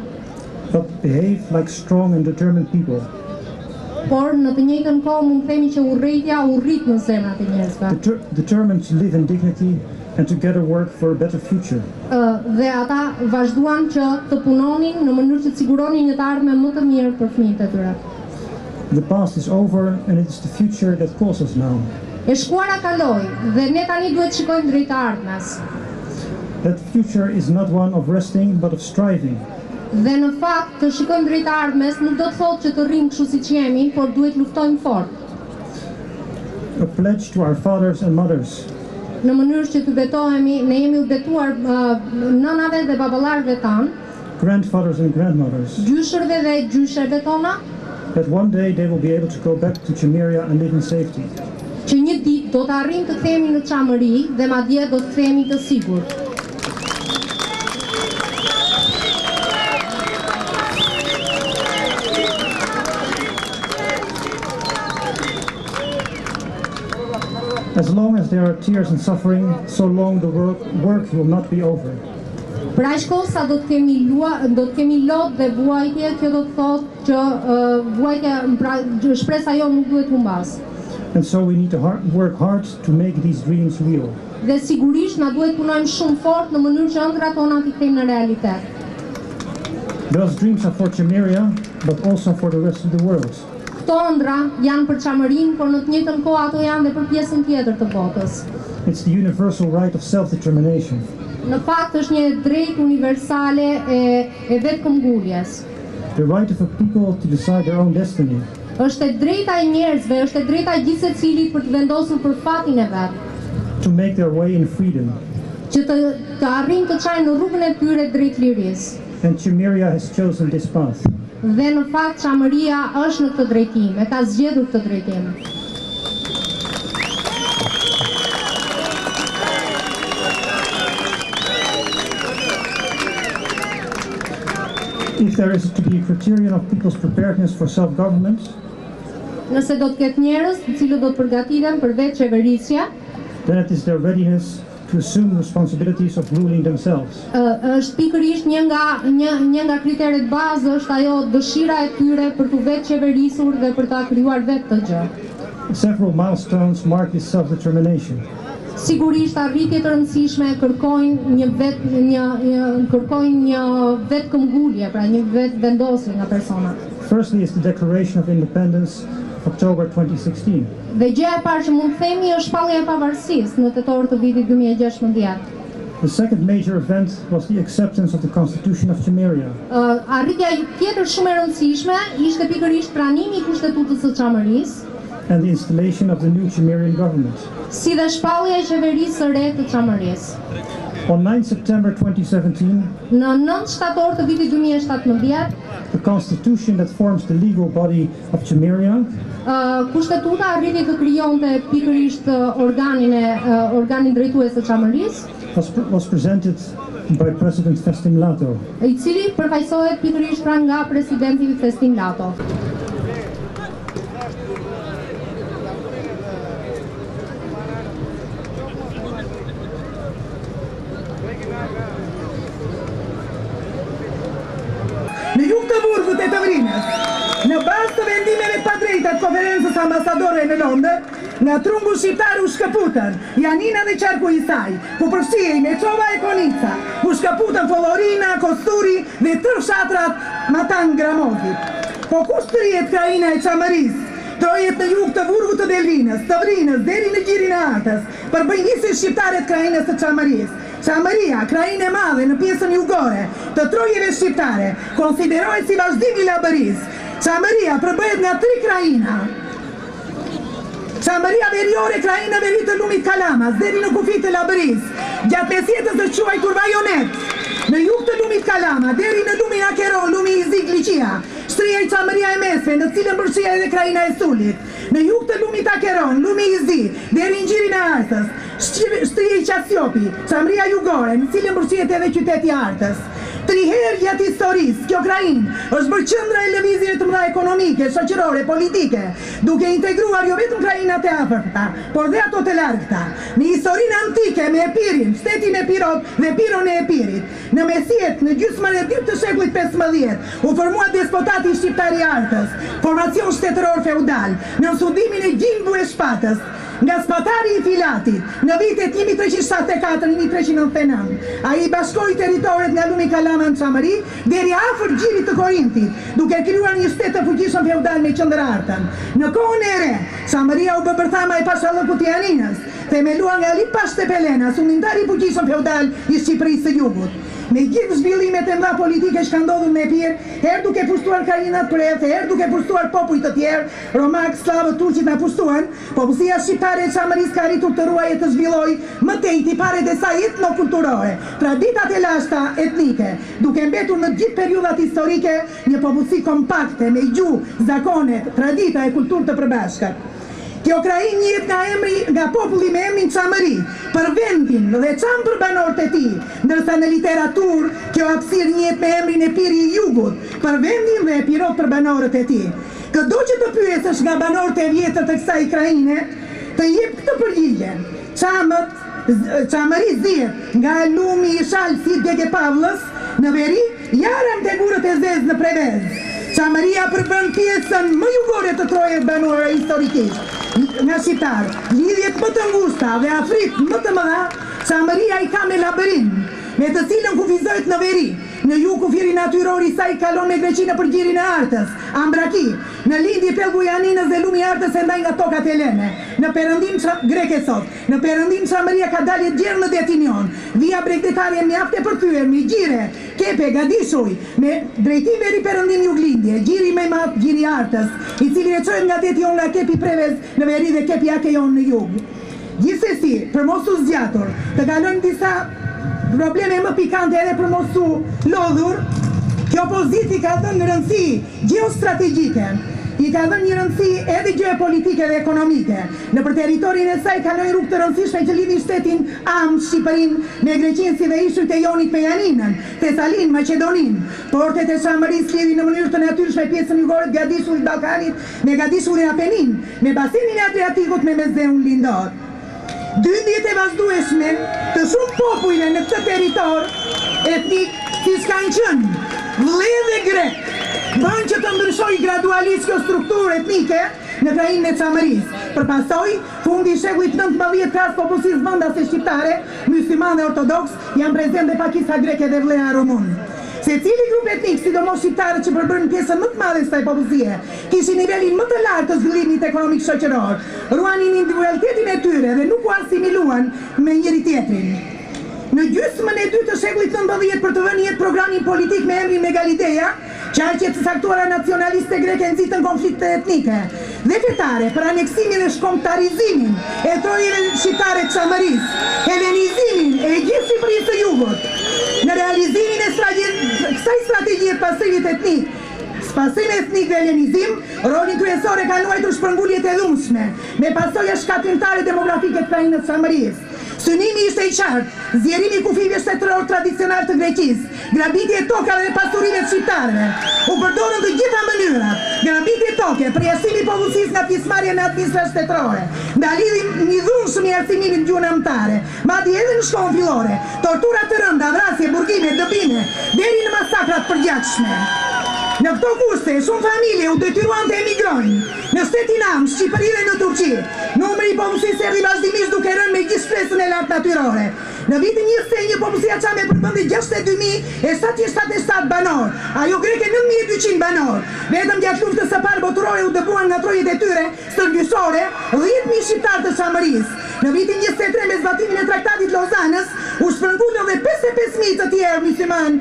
But behave like strong and determined people. Por në të njëjtën kohë mund të themi që urrëtia urrit në zemrat e njerëzve. Determined to live in dignity and together work for a better future. Dhe ata vazhduan që të punonin në mënyrë që të siguronin një të ardhme më të mirë për fëmijët e tyre. The past is over and it is the future that calls us now. E shkuara kaloi dhe ne tani duhet të shikojmë drejt ardhmes. That future is not one of resting but of striving. Dhe në fakt të shikojmë drejt ardhmes nuk do të thotë që të rrim kështu siç jemi, por duhet luftojmë fort. A pledge to our fathers and mothers. Në mënyrë që të betohemi, ne jemi u betuar nënave dhe baballarëve tan, grandfathers and grandmothers, gjyshërve dhe gjysherve tona, that one day they will be able to go back to Çameria and live in safety. Që një ditë do të arrijmë të kthehemi në Çamëri dhe madje do të kthehemi të sigurt. As long as there are tears and suffering, so long the work will not be over. Për aq kohë sa do të kemi lot dhe vuajtje, kjo do të thotë që vuajtja, shpresa jo nuk duhet humbas. And so we need to work hard to make these dreams real. Dhe sigurisht na duhet punojmë shumë fort në mënyrë që ëndrat tona t'i kthejmë në realitet. Those dreams are for Çameria, but also for the rest of the world. Këto ëndra janë për Çamërinë, por në të njëjtën kohë ato janë dhe për pjesën tjetër të botës. It's the universal right of self-determination. Në fakt është një drejtë universale e vetëkëmbguljes. The right of a people to decide their own destiny. Është e drejta e njerëzve, është e drejta e gjithë secilit për të vendosur për fatin e vet. To make their way in freedom. Që të arrijnë të çajnë në rrugën e tyre drejt lirisë. And Çameria has chosen this path. Dhe në fakt Çamëria është në këtë drejtim, e ka zgjedhur këtë drejtim. If there is to be a criterion of people's preparedness for self-government, nëse do të ketë njerëz të cilët do të përgatiten për vetë qeverisje, then it is their readiness to assume responsibilities of ruling themselves. Është pikërisht një nga kriteret bazë është ajo dëshira e tyre për të vetë qeverisur dhe për ta krijuar vetë të gjë. Several milestones mark this self-determination. Sigurisht arritje të rëndësishme kërkojnë një vetëkëmbgulje, pra një vetëvendosje nga persona. Firstly is the Declaration of Independence, October 2016. Dhe gjëja e parë që mund të themi është shpallja e pavarësisë në tetor të vitit 2016. The second major event was the acceptance of the Constitution of Çameria. Arritja tjetër shumë e rëndësishme ishte pikërisht pranimi I Kushtetutës së Çamerisë. And the installation of the new Çamerian government. Si dhe shpallja e qeverisë së re të Çamerisë. On 9 September 2017, në 9 shtator të vitit 2017, the constitution that forms the legal body of Çameria, kushtetuta arriti të krijonte pikërisht organin drejtues të Çamerisë, was presented by President Festim Lato, I cili përfaqësohet pikërisht pra nga Presidenti Festim Lato. Në Luksemburgut e të Vrinës, në bazë të vendimeve pa drejta konferencës ambasadore në Londër, nga trungu shqiptar u shkëputën Janina dhe qarku i saj, ku përfshihej Meçova e Konica, u shkëputën Follorina, Kosturi dhe tërë fshatrat Matan Gramozit. Po kush trihet krajina e Çamerisë? Trojet në jug të Vurgut të Delvinës, të Vrinës, deri në Gjirin e Artës, përbëjnisin shqiptarët krajinës të Çamerisë. Çameria, krajinë e madhe në pjesën jugore të trojeve shqiptare, konsiderohet si vazhdim i Labërisë. Çameria përbëhet nga 3 krajina. Çameria veriore, krajina veri të lumit Kalamas, deri në kufit të Labërisë, gjatë mesjetës të quajtur Vajonet, në jug të lumit Kalama, deri në lumin Akeron, lumi i Zik Liqia, shtria i Çameria e Mesme, në cilën përfshihet edhe krajina e Sulit, në jug të lumit Akeron, lumi i Zi, deri në Gjirin e Artës, shtria i Qasjopi, Çameria jugore, në cilën përfshihet edhe qyteti i Artës. 3 herë gjatë historisë, kjo krajinë është bërë qendra e lëvizjeve të mëdha ekonomike, shoqërore, politike, duke integruar jo vetëm krajinat e afërta, por dhe ato të largëta. Në historinë antike me Epirin, shtetin Epirot dhe Piron e Epirit, në mesjet në gjysmën e dytë të shekullit 15, u formua despotati shqiptar i Artës, formacion shtetëror feudal, në sundimin e Gjimbu e Shpatës, nga spatari i Filatit, në vitet 1374-1399, a i bashkoi teritoret nga lumi Kalama në Çamëri, deri afër Gjirit të Korintit, duke krijuar një shtet të fuqishëm feudal me qendër Artën. Në kohën e re, Çameria u bë bërthama e pashallëkut të Janinës, themeluar nga Ali Pashte Pelena, sundimtari i fuqishëm feudal i Shqipërisë së Jugut. Me gjithë zhvillimet e mëdha politike që ka ndodhur me Epir, herë duke pushtuar krajinat Preth, herë duke pushtuar popull të tjerë, romak, slavët, turqit na pushtuan, popullsia shqiptare e Çamerisë ka arritur të ruajë të zhvillojë më tej tiparet e saj etnokulturore, traditat e lashta etnike, duke mbetur në gjithë periudhat historike një popullsi kompakte me gjuhë, zakonet, tradita e kulturë të përbashkët. Kjo krajinë njihet nga populli me emrin Çamëri, për vendin dhe çam për banorët e tij, ndërsa në literaturë kjo hapësirë njihet me emrin Epiri i Jugut, për vendin dhe Epirot për banorët e tij. Këdo që të pyesësh nga banorët e vjetër të kësaj krajine, të jep këtë përgjigje. Çamëri zihet nga lumi i Shalësit Djegë Pavllës në veri, jarëm te gurët e zezë në Prevez. Çameria përbën pjesën më jugore të trojeve banuara historikisht nga shqiptar, lidhjet më të ngushta dhe afrit më të mëdha, Çameria i ka me Labërin, me të cilën kufizohet në veri. Në jug kufiri natyror i saj kalon me Greqinë për Gjirin e Artës, Ambraki, në lindje pellgu i Janinës dhe lumi i Artës e ndaj nga tokat helene. Në perëndim greke sot, në perëndim Çameria ka dalje gjerë në detin jon, via bregdetare mjaft e përthyer, me Gjire, Kepe, Gadishuj, me drejtim veri perëndim juglindje, Gjiri më i madh, Gjiri i Artës, i cili veçohet nga deti jon nga Kepi Prevez në veri dhe Kepi Akejon në jug. Gjithsesi, për mos u zgjatur, të kalojmë disa probleme më pikante edhe për mos u lodhur, kjo poziti ka dhënë rëndësi geostrategjike, i ka dhënë një rëndësi edhe geopolitike dhe ekonomike. Në për teritorin e saj kalojnë rrugë të rëndësishme që lidhin shtetin Am, Shqipërinë, me Greqinë si dhe ishujt e Jonit me Janinën, Tesalin, Maqedoninë. Portet e Çamerisë lidhin në mënyrë të natyrshme pjesën jugore të Gadishullit Ballkanit me Gadishullin e Apenin, me basenin e Adriatikut me Mesdheun lindor. Dyndjet e vazhdueshme të shumë popujve në këtë territor etnik, siç kanë qenë vëllezër dhe grek, bën që të ndryshojë gradualisht kjo strukturë etnike në krajinën e Çamerisë. Përpasoj, fundi i shekullit 19 klasë popullsisë vendase shqiptare, mysliman dhe ortodoks, janë prezente pakisa greke dhe vlera rumun. Secili grup etnik, sidomos shqiptarët që përbërën pjesën më të madhe së kësaj popullsie, kishin nivelin më të lartë të zhvillimit ekonomik shoqëror, ruanin individualitetin e tyre dhe nuk u asimiluan me njëri tjetrin. Në gjysmën e dytë të shekullit 19 për të vënë jetë programin politik me emrin Megalideja, qarqet të saktuara nacionaliste greke nxitën konflikte etnike dhe fetare për aneksimin dhe shkombëtarizimin e trojeve shqiptare të Çamerisë, helenizimin e gjithë Shqipërisë së Jugut. Në realizimin e kësaj strategjie të pasrimit etnik, spasim etnik dhe helenizim, rolin kryesor e kanë luajtur shpërnguljet e dhunshme, me pasoja shkatrimtare demografike të krajinës Çamerisë. Synimi ishte i qartë, zjerimi i kufive shtetëror tradicional të Greqisë, grabitje e tokave dhe pasurive të shqiptarëve. U përdorën të gjitha mënyrat, grabitje e toke, përjashtimi i popullsisë nga pjesëmarrja në administratë shtetërore, ndalimi i dhunshëm i arsimimit gjuhën anëtare, madje edhe në shkollën fillore, tortura të rënda, vrasje, burgime, dëbime, deri në masakrat përgjithshme. Në këto kushte, shumë familje u detyruan të emigrojnë në shtetin anë, Shqipëri dhe në Turqi. Numri i popullsisë erdhi vazhdimisht duke rënë me gjithë shpresën e lartë natyrore. Në vitin 21 popullsia çame përmendi 62.777 banor, ajo greke 9.200 banor. Vetëm gjatë luftës së parë botërore u dëbuan nga trojet e tyre stërgjysore 10.000 shqiptarë të Çamerisë. Në vitin 23 me zbatimin e traktatit Lozanës u shpërngulën dhe 55.000 të tjerë muslimanë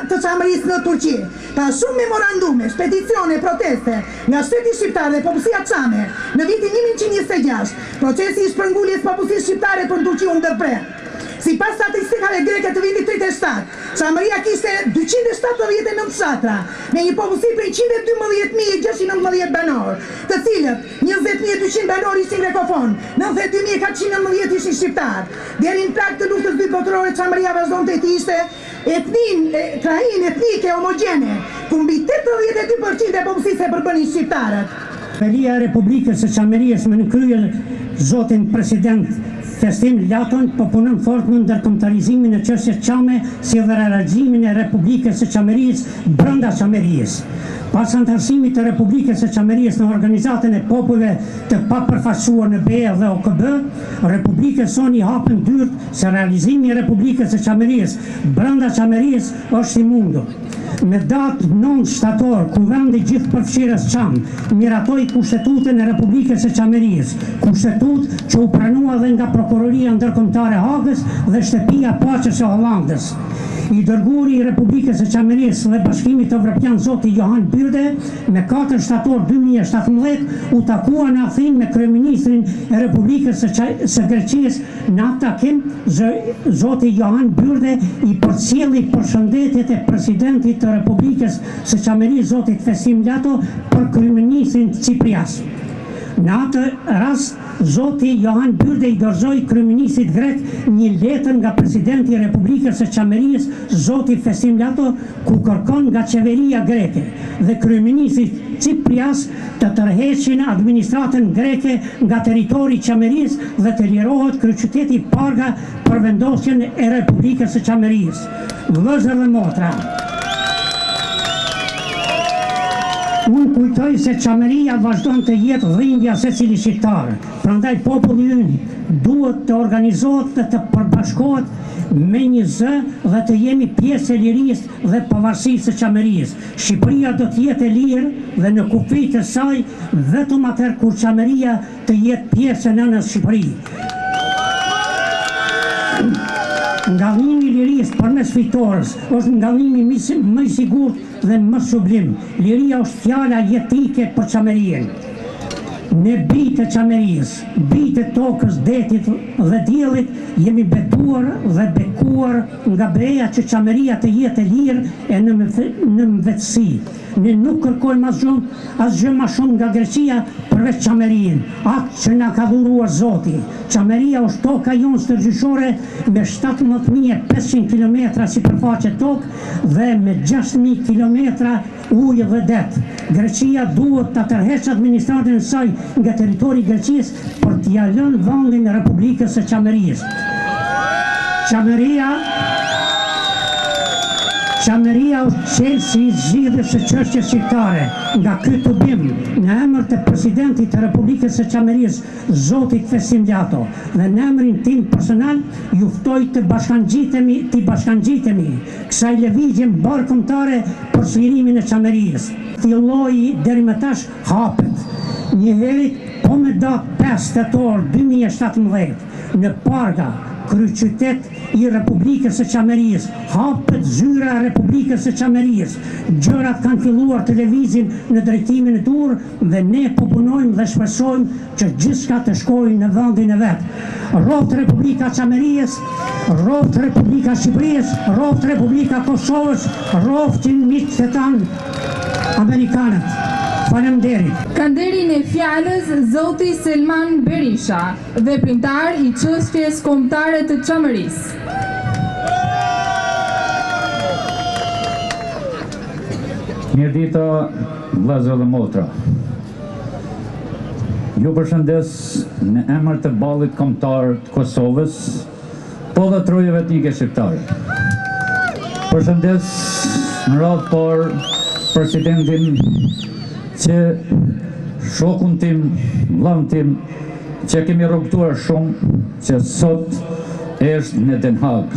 të Çamerisë në Turqi. Pa shumë memorandume, peticione, proteste nga shteti shqiptar dhe popullsia çame, në vitin 1926, procesi i shpërnguljes popullsisë shqiptare për Turqi u ndërpret. Sipas statistikave greke të vitit 37, Çameria kishte 279 fshatra, me një popullsi prej 112.619 banor, të cilët 20.200 banor ishin grekofon, 92.419 ishin shqiptar. Deri në prag të luftës dytë botërore, Çameria vazhdonte të ishte krajinë etnike homogjene, ku mbi 82% e popullsisë e përbënin shqiptarët. Qeveria e Republikës së Çamerisë me kryer zotin President Festim Lato po punon fort në ndërkombëtarizimin e çështjes çame si dhe realizimin e Republikës së Çamerisë brenda Çamerisë. Pas antarësimit të Republikës së Çamerisë në Organizatën e Popujve të papërfaqësuar në BE dhe OKB, Republikës sonë i hapën dyert se realizimi i Republikës së Çamerisë brenda Çamerisë është i mundur. Me datë 9 shtator, Kuvendi gjithë përfshirës Çam miratoi kushtetutën e Republikës së Çamerisë, kushtetut që u pranua dhe nga Prokuroria Ndërkombëtare Hagës dhe Shtëpia e Paqes së Hollandës. I dërguari i Republikës së Çamerisë dhe Bashkimit Evropian zoti Yohan Byrde me 4 shtator 2017 u takua në Athinë me Kryeministrin e Republikës së Greqisë në takim. Zoti Yohan Byrde i përcjelli përshëndetjet e Presidentit të Republikës së Çamerisë zotit Festim Lato për Kryeministrin Ciprias. Në atë rast, zoti Yohan Byrde i dorëzoi Kryeministrit grek një letër nga Presidenti i Republikës së Çamerisë, zoti Festim Lato, ku kërkon nga Qeveria greke dhe Kryeministrit Ciprias të tërheqin administratën greke nga territori i Çamerisë dhe të lirohet kryeqyteti Parga për vendosjen e Republikës së Çamerisë. Vëllezër dhe motra, unë kujtoj se Çameria vazhdon të jetë dhimbja secili shqiptar. Prandaj populli ynë duhet të organizohet dhe të përbashkohet me një zë dhe të jemi pjesë e lirisë dhe pavarësisë së Çamerisë. Shqipëria do të jetë e lirë dhe në kufitë të saj vetëm atëherë kur Çameria të jetë pjesë e nënës Shqipëri. Ngallimi i lirisë përmes fitores është ngallimi më i sigurt dhe më sublim. Liria është fjala jetike për Çamerinë. Ne bijtë e Çamerisë, bijtë e tokës, detit dhe diellit, jemi betuar dhe bekuar nga beja që Çameria të jetë e lirë e në vetësi. Ne nuk kërkojmë asgjë më shumë nga Greqia përveç Çamerinë, atë që na ka dhuruar Zoti. Çameria është toka jonë stërgjyshore me 17.500 km sipërfaqe tokë dhe me 6.000 km ujë dhe det. Greqia duhet të tërheqë administratën e saj nga territori i Greqisë për t'ia lënë vendin e Republikës së Çamerisë. Çameria është çelësi i zgjidhjes së çështjes shqiptare. Nga ky tubim, në emër të Presidentit të Republikës së Çamerisë, zotit Festim Lato, dhe në emrin tim personal, ju ftoj të bashkangjitemi kësaj lëvizje mbarkombëtare për çlirimin e Çamerisë. Filloi deri më tash hapet. Njëherë po me datë 5 shtator 2017 në Parga, kryeqytet i Republikës së Çamerisë, hapet zyra e Republikës së Çamerisë. Gjërat kanë filluar të lëvizin në drejtimin e dur dhe ne po punojmë dhe shpresojmë që gjithçka të shkojë në vendin e vet. Rroft Republika Çamerisë, rroft Republika Shqipërisë, rroft Republika Kosovës, rroft miqtë tanë amerikanët. Faleminderit. Kanderin e fjalës zoti Selmon I Berisha, veprimtar i çështjes kombëtare të Çamerisë. Mirëdita, vëllezër dhe motra. Ju përshëndes në emër të Ballit Kombetar të Kosovës, po dhe trojeve etnike shqiptare. Përshëndes në radhë parë presidentin që shokun tim, vllain tim, që kemi rrugtuar shumë, që sot është në Den Haag.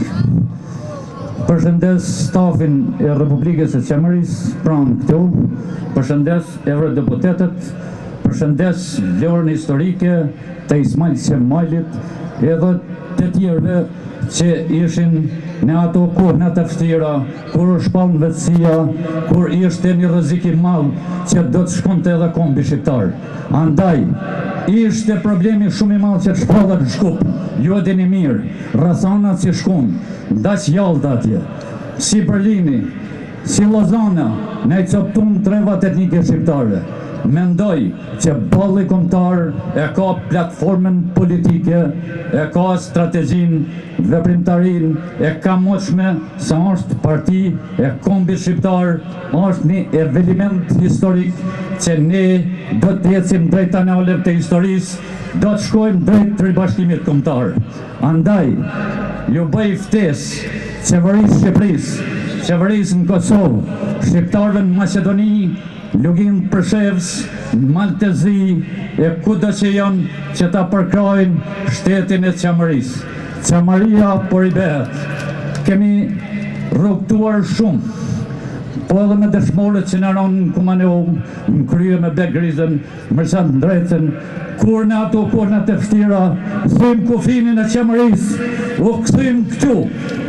Përshëndes stafin e Republikes së Çamerisë pranë këtu, përshëndes eurodeputetët, përshëndes Vlorën historike të Ismail Qemailit, edhe të tjerëve që ishin në ato kohë të vështira, kur u shpall vetësia, kur ishte një rrezik i madh që do të shkonte edhe kombi shqiptar. Andaj, ishte problemi shumë i madh që të shpallat në Shkup. Ju e dini mirë, rrethanat që shkon, ndaq Jallta atje, si Berlini, si Lozana, ne coptuam trevat etnike shqiptare. Mendoj që Balli Kombetar e ka platformën politike, e ka strategjin, veprimtarin, e ka moshme sa është parti e kombi shqiptar, është një eveniment historik që ne do të ecim drejt anëve të historisë, do të shkojmë drejt ribashkimit kombëtar. Andaj, ju bëj ftesë qeverisë Shqipërisë, qeverisë në Kosovë, shqiptarëve në Maqedoni, Lugin Përshevës, Maltezi e kudo që janë që ta përkrajnë shtetin e Çamerisë. Çameria por i behet. Kemi rrugtuar shumë, po edhe me dëshmorët që në ronë në Kumaneu, në krye me Begrizën, Mërsan Ndrecën, kur në ato kohë të vështira, thym kufinin e Çamerisë, u kthym këtu,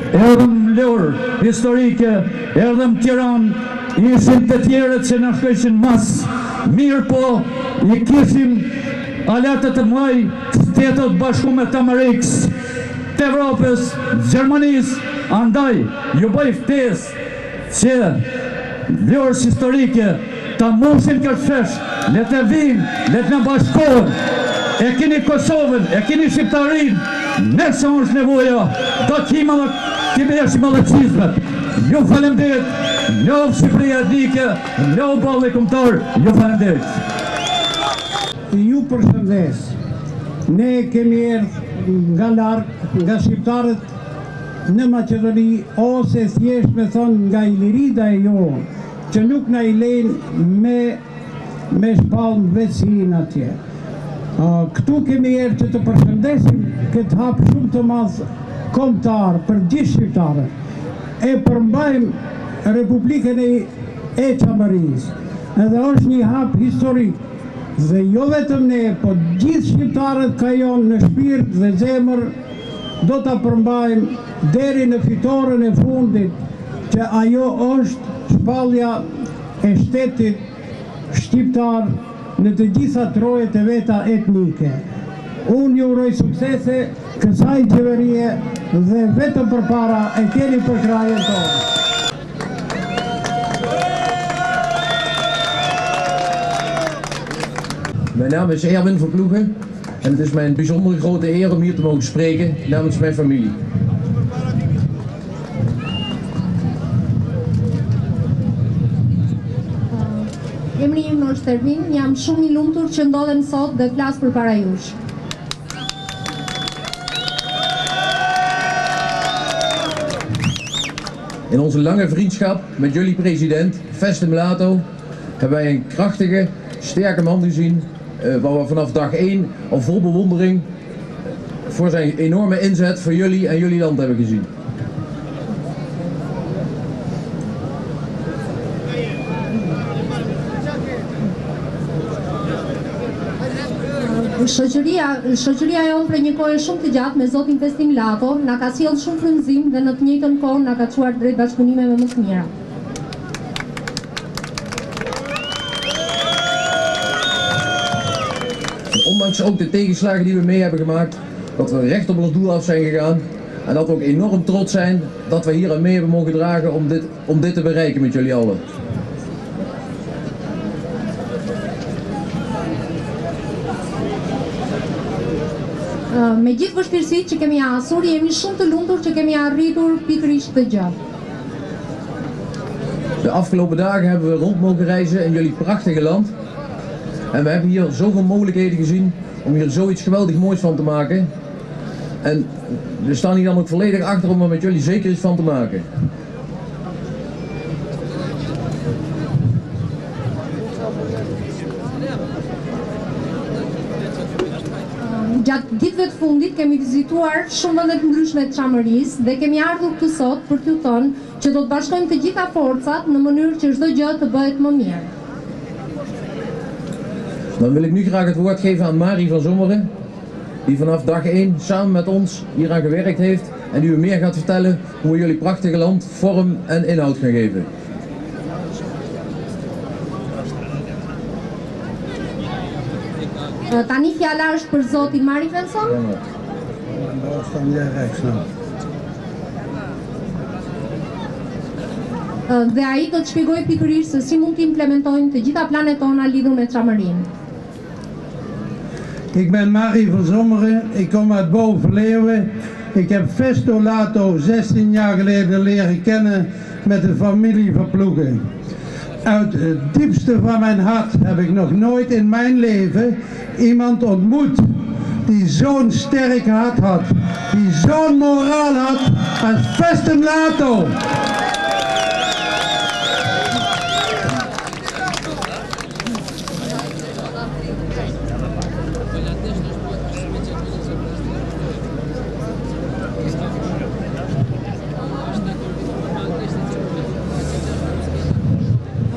edhe në Vlorë historike, edhe në Tiranë, ishin të tjerët që në shkëshin mas, mirë po i kishim alatët të mëj shtetet bashkume të Amerikës, të Evropës, Gjermanisë. Andaj, ju bëj ftesë që Vlorës historike ta moshin kërfesh, le të vinë, le të në bashkohen, e kini Kosovën, e kini Shqiptarin, nëse është nevoja, do t'kime eshim edhe qizmet. Ju falemderit, njohë Shqipëria dike, njohë Balli Kombetar, ju falemderit. Ju përshëndes, ne kemi erdhë nga larkë, nga shqiptarët në Maqedoni, ose thjesht me thonë nga Ilirida e jonë, që nuk na i lejnë me shpallë vetësin atje. Këtu kemi erdhë që të përshëndesim këtë hapë shumë të madhë kombëtar për gjithë shqiptarët. E përmbajmë Republikën e Çamerisë, edhe është një hap historik, dhe jo vetëm ne, po gjithë shqiptarët ka jonë në shpirt dhe zemër, do të përmbajmë deri në fitoren e fundit, që ajo është shpallja e shtetit shqiptar në të gjitha trojet e veta etnike. Unë ju uroj suksese kësaj qeverie dhe vetëm përpara e keni për krajen tonë. Mijn naam is Erwin Verploegen en het is mij een bijzonder grote eer om hier te mogen spreken namens mijn familie. Emri im është Ervin, jam shumë i lumtur që ndodhem sot dhe flas përpara jush. In onze lange vriendschap met jullie president, Festim Lato, hebben wij een krachtige, sterke man gezien, waar we vanaf dag 1 al vol bewondering voor zijn enorme inzet voor jullie en jullie land hebben gezien. Shoqëria jonë për një kohë shumë të gjatë me zotin Festim Lato na ka sjellë shumë frymëzim dhe në të njëjtën kohë na ka çuar drejt bashkëpunimeve më të mira. Ondanks ook de tegenslagen die we mee hebben gemaakt, dat we recht op ons doel af zijn gegaan en dat we ook enorm trots zijn dat we hier aan mee hebben mogen dragen om dit te bereiken met jullie allen. Me gjithë vështirësitë që kemi hasur, jemi shumë të lumtur që kemi arritur pikërisht këtë gjë. De afgelopen dagen hebben we rond mogen reizen in jullie prachtige land. En we hebben hier zoveel mogelijkheden gezien om hier zoiets geweldig moois van te maken. En we staan hier dan ook volledig achter om er met jullie zeker iets van te maken. kemi vizituar shumë vende të ndryshme të Çamerisë dhe kemi ardhur këtu sot për t'ju thënë që do të bashkojmë të gjitha forcat në mënyrë që çdo gjë të bëhet më mirë. Dan wil ik nu graag het woord geven aan Marie van Zommeren, die vanaf dag 1 samen met ons hieraan gewerkt heeft en u meer gaat vertellen hoe we jullie prachtige land vorm en inhoud gaan geven. Tani fjala është për zotin Mari Venson. Dhe ai do të shpjegojë pikërisht se si mund të implementojmë të gjitha planet tona lidhur me Çamerinë. Ik ben Marie van Zommeren, ik kom uit Boven-Leeuwen. Ik heb Festim Lato 16 jaar geleden leren kennen met de familie Verploegen. Uit het diepste van mijn hart heb ik nog nooit in mijn leven iemand ontmoet die zo'n sterk hart had, die zo'n moraal had als Festim Lato.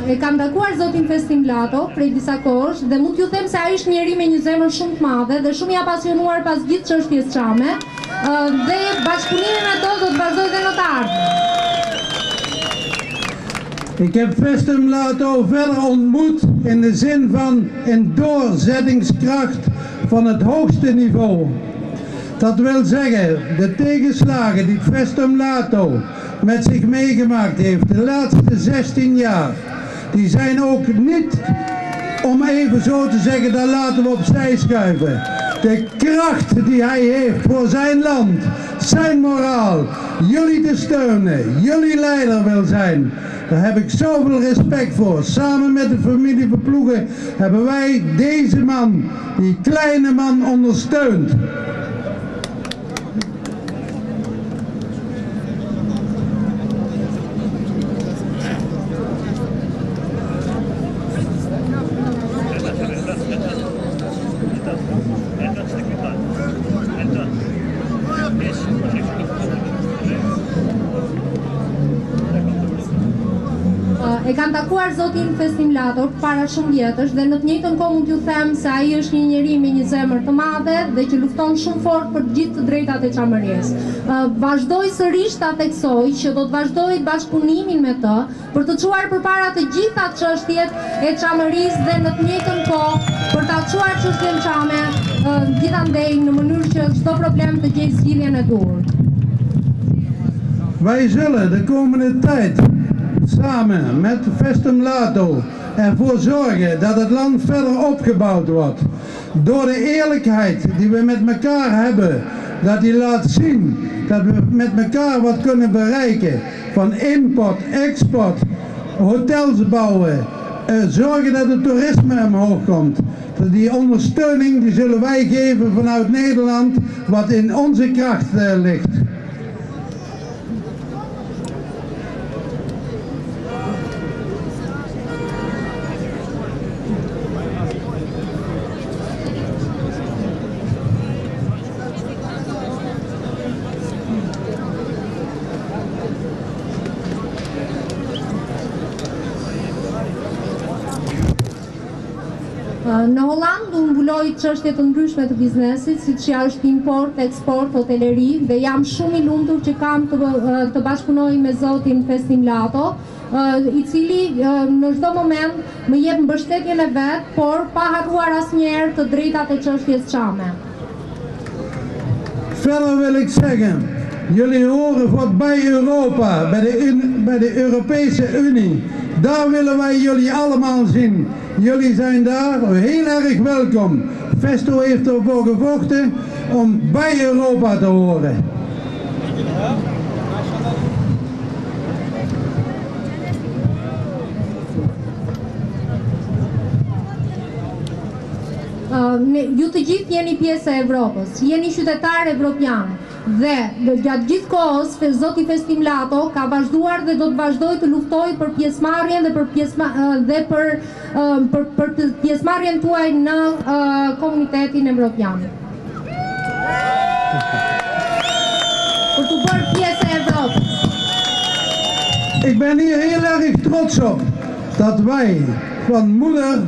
E kam takuar zotin Festim Lato prej disa kohësh dhe mund t'ju them se ai është njeri me një zemër shumë të madhe dhe shumë i apasionuar pas gjithë çështjes Çame dhe bashkëpunimin me to do të vazhdoj dhe në të ardhmen. Ik heb Festim Lato verder ontmoet in de zin van een doorzettingskracht van het hoogste niveau. Dat wil zeggen, de tegenslagen die Festim Lato met zich meegemaakt heeft de laatste 16 jaar, die zijn ook niet, om even zo te zeggen, dat laten we opzij schuiven. De kracht die hij heeft voor zijn land, zijn moraal, jullie te steunen, jullie leider wil zijn. Daar heb ik zoveel respect voor. Samen met de familie Verploegen hebben wij deze man, die kleine man, ondersteund. E kam takuar zotin Festim Lato para shumë vjetësh dhe në të njëjtën kohë mund t'ju them se ai është një njeri me një zemër të madhe dhe që lufton shumë fort për gjithë të drejtat e Çamerisë. Vazhdoi sërish ta theksoj që do të vazhdoj bashkëpunimin me të për të çuar përpara të gjitha çështjet e Çamerisë dhe në të njëjtën kohë për ta çuar çështjen Çame gjithandej në mënyrë që çdo problem të gjejë zgjidhjen e duhur. Wij zullen de komende tijd samen met Festim Lato ervoor zorgen dat het land verder opgebouwd wordt. Door de eerlijkheid die we met elkaar hebben, dat die laat zien dat we met elkaar wat kunnen bereiken. Van import, export, hotels bouwen, zorgen dat het toerisme omhoog komt. Die ondersteuning die zullen wij geven vanuit Nederland, wat in onze kracht ligt. Në Holland unë mbuloj çështje të ndryshme të biznesit, siç është import, eksport, hoteleri dhe jam shumë i lumtur që kam të bashkëpunoj me zotin Festim Lato, I cili në çdo moment më jep mbështetjen e vet, por pa harruar asnjëherë të drejtat e çështjes Çame. Verder wil ik zeggen, jullie horen voorbij Europa, bij de Europese Unie. Daar willen wij jullie allemaal zien. Jullie zijn daar heel erg welkom. Festo heeft ervoor gevochten om bij Europa te horen. Ju të gjithë jeni pjesë e Evropës, jeni qytetar evropian dhe gjatë gjithë kohës zoti Festim Lato ka vazhduar dhe do të vazhdoj të luftoj për pjesëmarrjen dhe për pjesëmarrjen tuaj në komunitetin evropian. Për të bërë pjesë e Evropës. Ik ben hier heel erg trots op dat wij van moeder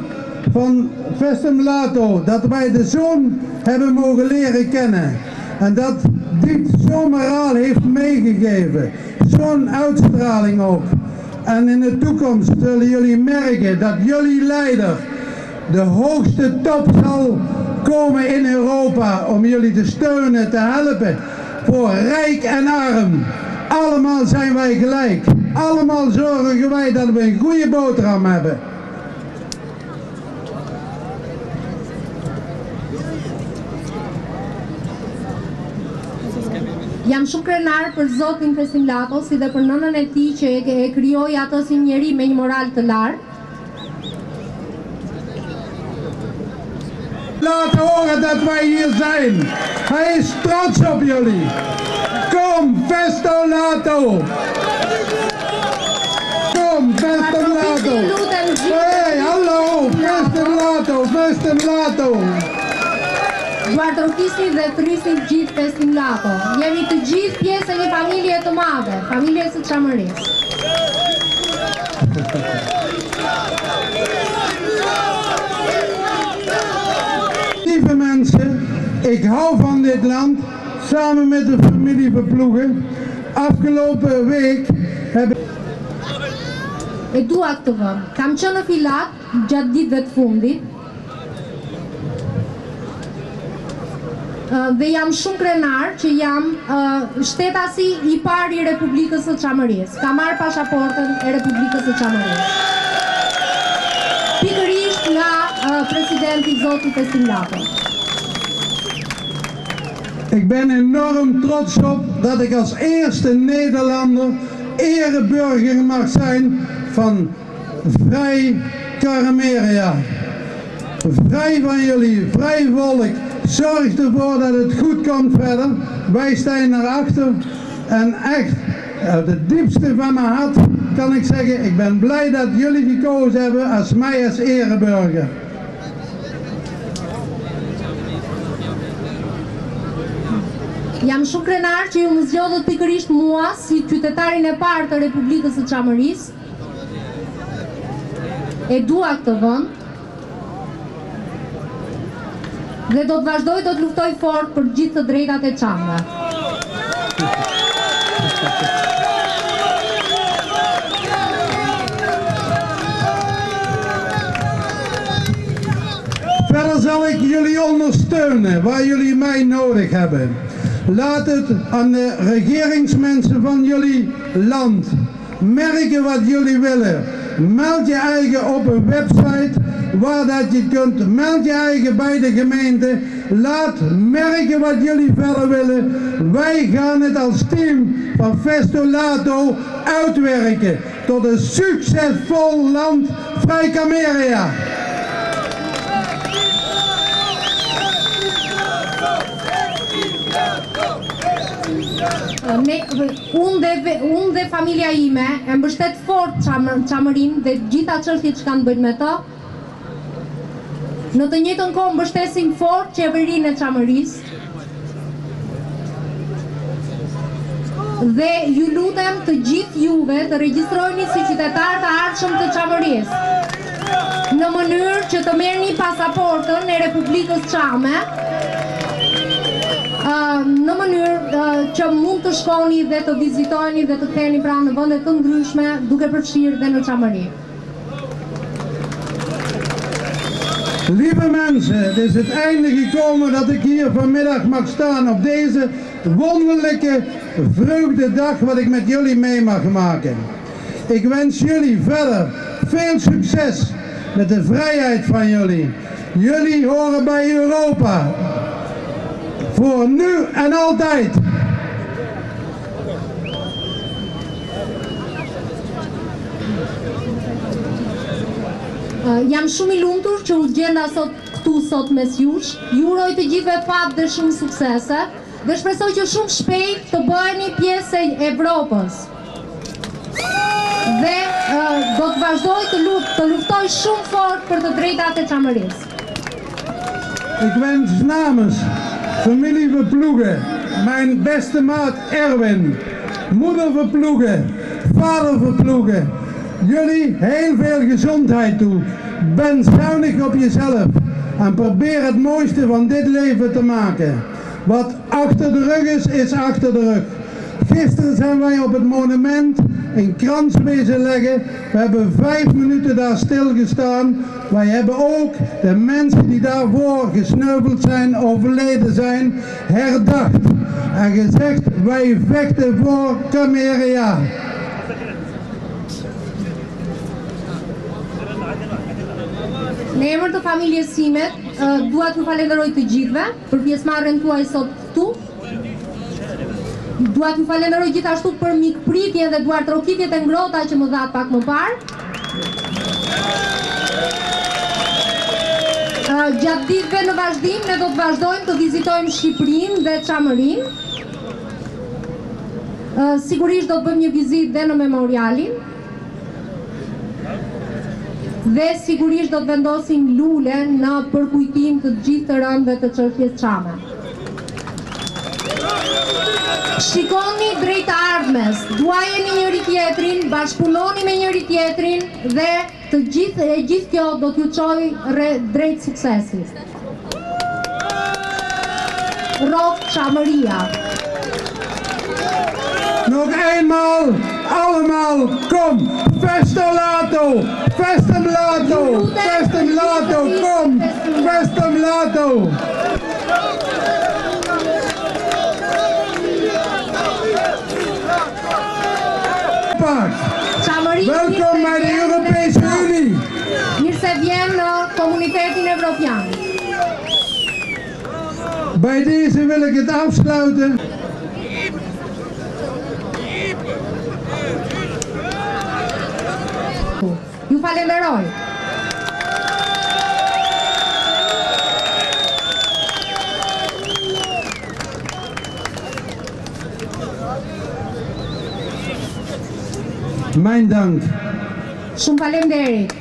van Festim Lato, dat wij de zoon hebben mogen leren kennen. En dat dit zo'n moraal heeft meegegeven. Zo'n uitstraling ook. En in de toekomst zullen jullie merken dat jullie leider de hoogste top zal komen in Europa om jullie te steunen, te helpen. Voor rijk en arm. Allemaal zijn wij gelijk. Allemaal zorgen wij dat we een goede boterham hebben. Jam shumë krenar për zotin Festim Lato, si dhe për nënën e tij që e krijoi ato si njeri me një moral të lartë. Laat horen dat wij hier zijn. Hij is trots op jullie. Kom, Festim Lato. Kom, Festim Lato. Hey, hallo, Festim Lato, Festim Lato. Duartërkisni dhe thrisni gjithë Festim Lato. Jemi të gjithë pjesë e një familje të madhe, familje së Çamerisë. Lieve mensen, ik hou van dit land, samen met de familie Verploegen. Afgelopen week heb ik... E dua këtë vend. Kam qenë në Filat gjatë ditëve të fundit. Dhe jam shumë krenar që jam shtetasi i parë i Republikës së Çamerisë. Kam marrë pasaportën e Republikës së Çamerisë. Pikërisht nga presidenti zoti Festim Lato. Ik ben enorm trots op dat ik als eerste Nederlander ereburger mag zijn van vrij Qeveria. Vrij van jullie, vrij volk. Zorg ervoor dat het goed komt verder. Wij staan erachter. En echt, uit het diepste van mijn hart kan ik zeggen, ik ben blij dat jullie gekozen hebben als mij als ereburger. Jam shumë krenar që ju më zgjodhët pikërisht mua si qytetarin e parë të Republikës së Çamerisë. E dua këtë vend. Dhe do të vazhdoj të luftoj fort për gjithë të drejtat e çamëve. Verder zal ik jullie ondersteunen waar jullie mij nodig hebben. Laat het aan de regeringsmensen van jullie land merken wat jullie willen. Meld je eigen op een website waar dat je kunt. Meld je eigen bij de gemeente. Laat merken wat jullie verder willen. Wij gaan het als team van Festim Lato uitwerken tot een succesvol land vrij Qeveria. Unë dhe familja ime e mbështet fort Çamërinë dhe gjitha çështjet që kanë bëjnë me të. Në të njëjtën kohë mbështesim fort qeverinë e Çamerisë. Dhe ju lutem të gjithë juve të regjistrojeni si qytetar të ardhshëm të Çamerisë. Në mënyrë që të merrni pasaportën e Republikës Çame. Në mënyrë që mund të shkoni dhe të vizitoni dhe të ktheheni pra në vende të ndryshme duke përfshirë dhe në Çamëri. Lieve mensen, het is het einde gekomen dat ik hier vanmiddag mag staan op deze wonderlijke vreugdedag wat ik met jullie mee mag maken. Ik wens jullie verder veel succes met de vrijheid van jullie. Jullie horen bij Europa. Voor nu en altijd. Jam shumë I lumtur që u gjenda këtu sot mes jush. Ju uroj të gjithëve fat dhe shumë suksese dhe shpresoj që shumë shpejt të bëheni pjesë e Evropës. Dhe do të vazhdoj të luftoj shumë fort për të drejtat e Çamerisë. Ik wens namens familie Verploegen, mijn beste maat Erwin, moeder Verploegen, vader Verploegen. Jullie heel veel gezondheid toe. Ben zuinig op jezelf en probeer het mooiste van dit leven te maken. Wat achter de rug is, is achter de rug. Gisteren zijn wij op het monument een krans wezen leggen. We hebben 5 minuten daar stilgestaan. Wij hebben ook de mensen die daarvoor gesneuveld zijn, overleden zijn, herdacht. En gezegd, wij vechten voor Qeveria. Në emër të familjes sime, dua t'ju falenderoj të gjithëve për pjesëmarrjen tuaj sot këtu. Dua t'ju falenderoj gjithashtu për mikpritjen dhe duartrokitjet e ngrohta që më dhat pak më parë. Gjatë ditëve në vazhdim ne do të vazhdojmë të vizitojmë Shqipërinë dhe Çamërinë. Sigurisht do të bëjmë një vizitë dhe në memorialin. Dhe sigurisht do të vendosim lule në përkujtim të gjithë të rëndëve të çështjes Çame. Shikoni drejt ardhmes, duajeni njëri tjetrin, bashkëpunoni me njëri tjetrin dhe të gjithë kjo do t'ju çojë drejt suksesit. Rok Çameria. Nog eenmaal, allemaal, kom! Festim Lato! Festim Lato! Festim Lato! Kom! Festim Lato! Welkom bij de Europese Unie! Mirë se vjen në Komunitetin Europian. Bij deze wil ik het afsluiten. Ju falenderoj. Mijn dank. Shumë faleminderit.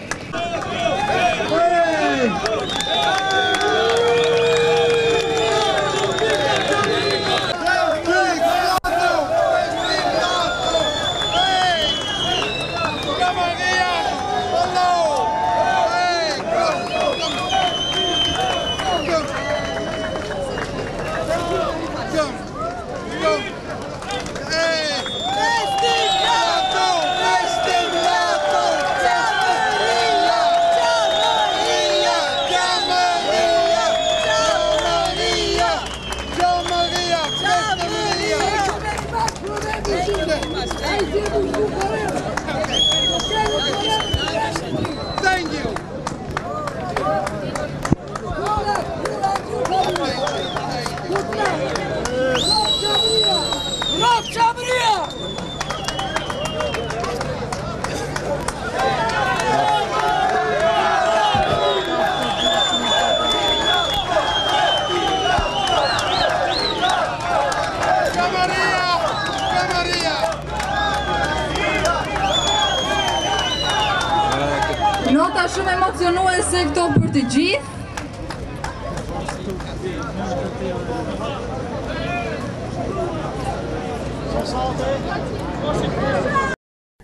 Nota shumë emocionuese këto për të gjithë.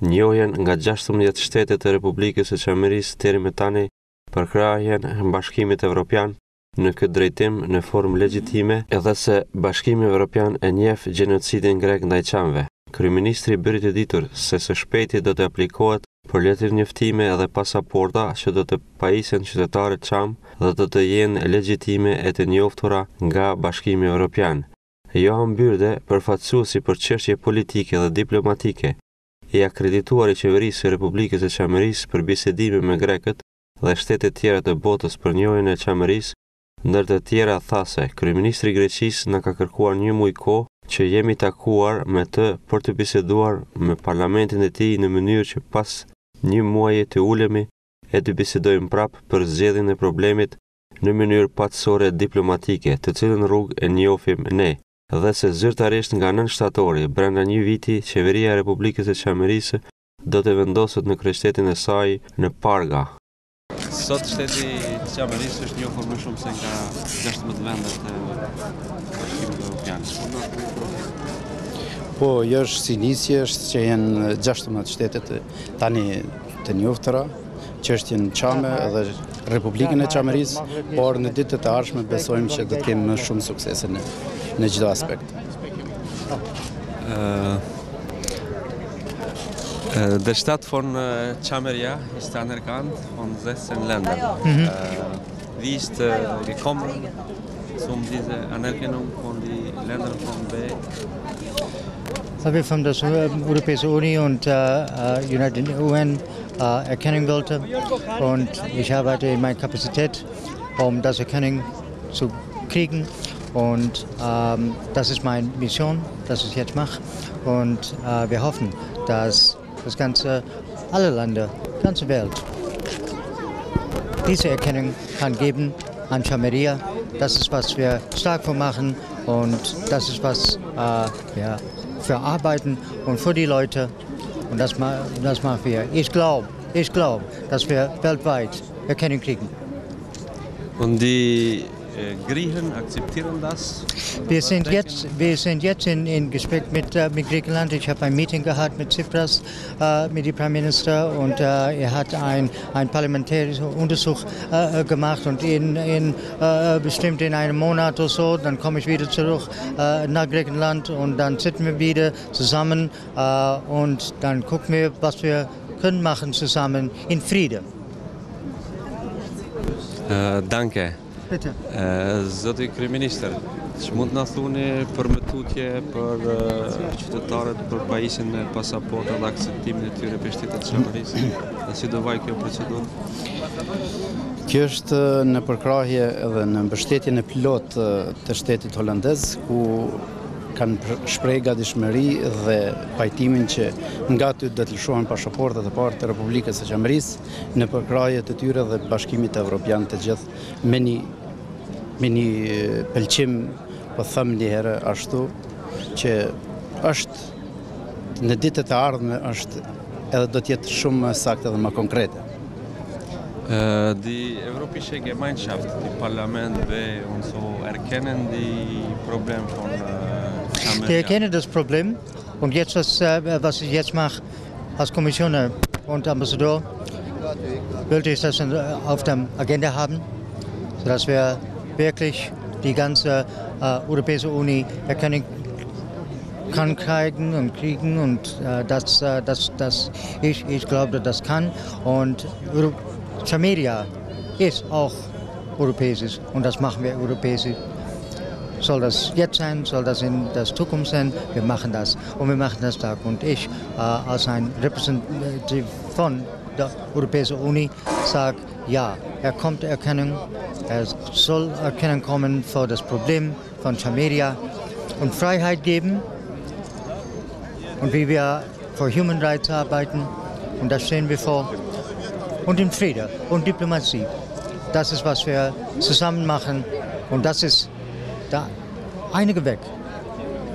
Njohjen nga 16 shtetet e Republikës së Çamerisë deri më tani për krahjen e Bashkimit Evropian në këtë drejtim në formë legjitime, edhe se Bashkimi Evropian e njeh gjenocidin grek ndaj çamëve. Kryeministri I bëri të ditur se së shpejti do të aplikohet për letër njoftime edhe pasaporta që do të pajisen qytetarët çam dhe do të jenë legjitime e të njoftura nga Bashkimi Evropian. Yohan Byrde, përfaqësuesi për çështje politike dhe diplomatike, I akredituar I Qeverisë së Republikës së Çamerisë për bisedime me grekët dhe shtetet tjera të botës për njohjen e Çamerisë, ndër të tjera tha se Kryeministri I Greqisë na ka kërkuar një muaj kohë që jemi takuar me të për të biseduar me parlamentin e tij në mënyrë që pas një muaji të ulemi e të bisedojmë prapë për zgjedhjen e problemit në mënyrë patësore diplomatike, të cilën rrugë e njohim ne, dhe se zyrtarisht nga 9 shtatori brenda një viti Qeveria e Republikës së Çamerisë do të vendoset në kryeqytetin e saj në Parga. Sot shteti Çamerise është njohur më shumë se nga 16 vendet e Bashkimit Europian. Po, jo është si nisje, është që janë 16 shtetet tani të njoftëra, Çeshtjen Çame dhe Republikën e Çamerisë, por në ditët e ardhshme besojmë që do të kemi më shumë suksese në çdo aspekt. De stad van Qeveria is anerkannt von 16 Ländern. Wie ist gekommen zum diese Anerkennung von den Ländern von B? Weil wir von der Europäischen Union und United UN erkennen wollten und ich arbeite in meiner Kapazität, um das Erkennen zu kriegen und das ist meine Mission, das ich jetzt mache und wir hoffen, dass das ganze, alle Länder, die ganze Welt diese Erkennung kann geben an Çameria. Das ist, was wir stark machen und das ist, was wir für arbeiten und für die Leute und das machen wir. Ich glaube, dass wir weltweit Erkennung kriegen. Und die Griechen akzeptieren das? Wir sind jetzt in Gespräch mit Griechenland. Ich habe ein Meeting gehabt mit Tsipras, mit dem Premierminister und er hat ein parlamentarischer Untersuch gemacht und bestimmt in einem Monat oder so, dann komme ich wieder zurück nach Griechenland und dann sitzen wir wieder zusammen und dann gucken wir, was wir können machen zusammen in Friede. Danke. Bitte. Zoti Kryeministër, mund na thoni për më tutje për qytetarët për pajisjen me pasaporta dhe akceptimin e tyre për shtetet Çamerisë? Dhe si do vaj kjo procedurë? Kjo është në përkrahje edhe në mbështetjen e plot të shtetit holandez, ku kanë shprehë gatishmëri dhe pajtimin që nga aty do të lëshohen pasaportat e parë të Republikës së Çamerisë në përkrahje të tyre dhe Bashkimit Evropian të gjithë me një pëlqim, po them një herë ashtu, që është në ditët e ardhme është edhe do të jetë shumë më saktë dhe më konkrete. Die Europäische Gemeinschaft, die Parlamente und so erkennen die Probleme von Çameria. Die erkennen das Problem und jetzt was ich jetzt mache als Kommissioner und Ambassador, wollte ich das auf der Agenda haben, sodass wir wirklich die ganze Europäische Union erkennen kann kriegen und ich glaube, das kann und Çameria ist auch europäisch und das machen wir europäisch. Soll das jetzt sein, soll das in der Zukunft sein, wir machen das und wir machen das stark und ich als ein Repräsentant von der Europäischen Union sage, ja, kommt Erkennung, soll Erkennung kommen für das Problem von Çameria und Freiheit geben und wie wir für Human Rights arbeiten und das stehen wir vor und in Frieden und Diplomatie. Das ist, was wir zusammen machen und das ist der einige Weg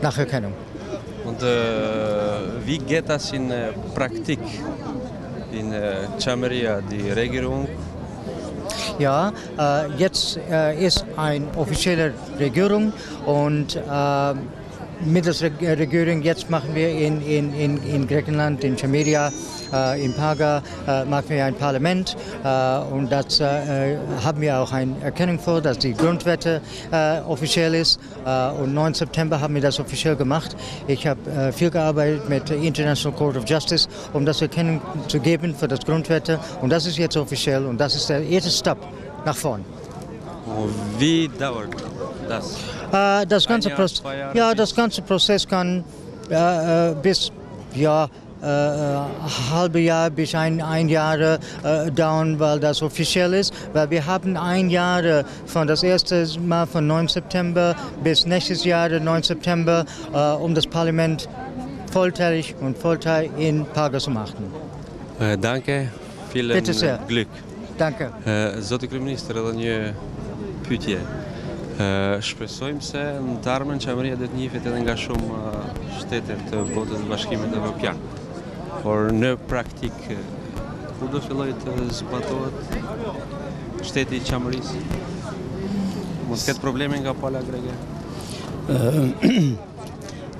nach Erkennung. Und wie geht das in Praktik? In Çameria, die Regierung? Ja, jetzt ist eine offizielle Regierung und mittels Regierung jetzt machen wir in Griechenland, in Çameria, in Paga machen wir ein Parlament und das haben wir auch eine Erkennung vor, dass die Grundwerte offiziell ist und 9. September haben wir das offiziell gemacht. Ich habe viel gearbeitet mit der International Court of Justice, um das Erkennung zu geben für das Grundwerte und das ist jetzt offiziell und das ist der erste Step nach vorn. Wie dauert das? Das ganze Prozess kann bis halbe Jahr bis ein Jahr dauern, weil das offiziell ist, weil wir haben ein Jahr von das erste Mal von 9. September bis nächstes Jahr 9. September, um das Parlament vollteilig und vollteilig in Paga zu machen. Danke, vielen Glück. Danke. Zoti Kryeministër, edhe një pyetje. Shpresojmë se në të ardhmen Çameria do të njihet edhe nga shumë shtete të botës së Bashkimit Evropian. Por në praktik, ku do filloj të zbatohet? shteti I Çamerisë? Mos ketë probleme nga pala greke?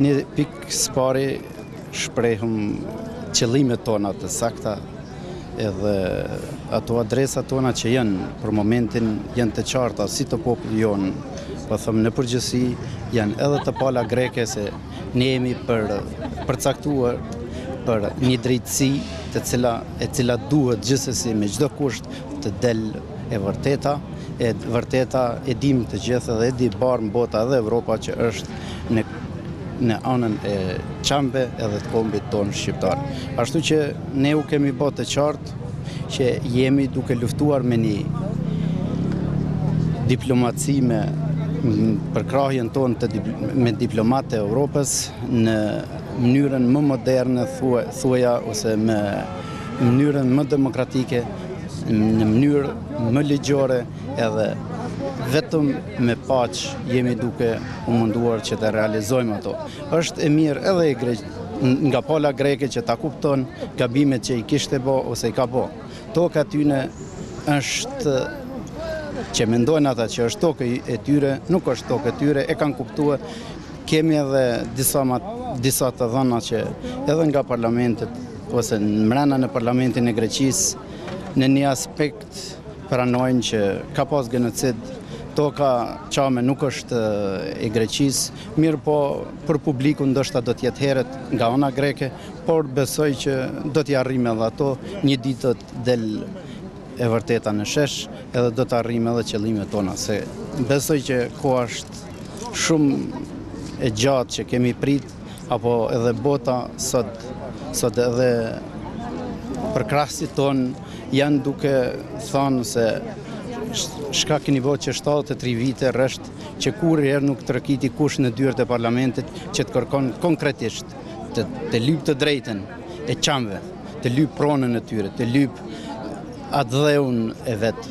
Një pikë së pari shprehëm qëllimet tona të sakta edhe ato adresat tona që janë për momentin janë të qarta si të popullit jonë, po thëmë në përgjithësi janë edhe të pala greke se ne jemi përcaktuar për një drejtësi e cila duhet gjithsesi me çdo kusht të del e vërteta e dim të gjithë dhe e di barë në bota edhe Evropa që është në anën e Çameve edhe të kombit tonë shqiptar. Ashtu që ne u kemi bërë të qartë që jemi duke luftuar me një diplomaci për krahjen tonë me diplomatë e Europës në mënyrën më moderne thuaja ose me mënyrën më demokratike, në mënyrë më ligjore edhe vetëm me paqë jemi duke u munduar që të realizojmë ato. Është e mirë edhe nga pala greke që ta kupton gabimet që I kishte bo ose I ka bo. Toka tyne është që mendojnë ata që është tokë e tyre, nuk është tokë e tyre, e kanë kuptuar. Kemi edhe disa të dhëna që edhe nga parlamentet ose në mrena në Parlamentin e Greqisë në një aspekt pranojnë që ka pas genocid. Toka Çame nuk është e Greqisë, mirë po për publikun ndoshta do t'jetë heret nga ana greke, por besoj që do t'i arrijmë edhe ato, një ditë del e vërteta në shesh, edhe do t'arrijmë edhe qëllimet tona, se besoj që koha është shumë e gjatë që kemi prit, apo edhe bota sot edhe përkrahasit tonë janë duke thënë se shka keni bo që 73 vite rresht që kur herë nuk të rëkiti kush në dyert e parlamentit që të kërkon konkretisht të lyp të drejten e Çameve, të lyp pronën e tyre, të lyp atë dheun e vetë.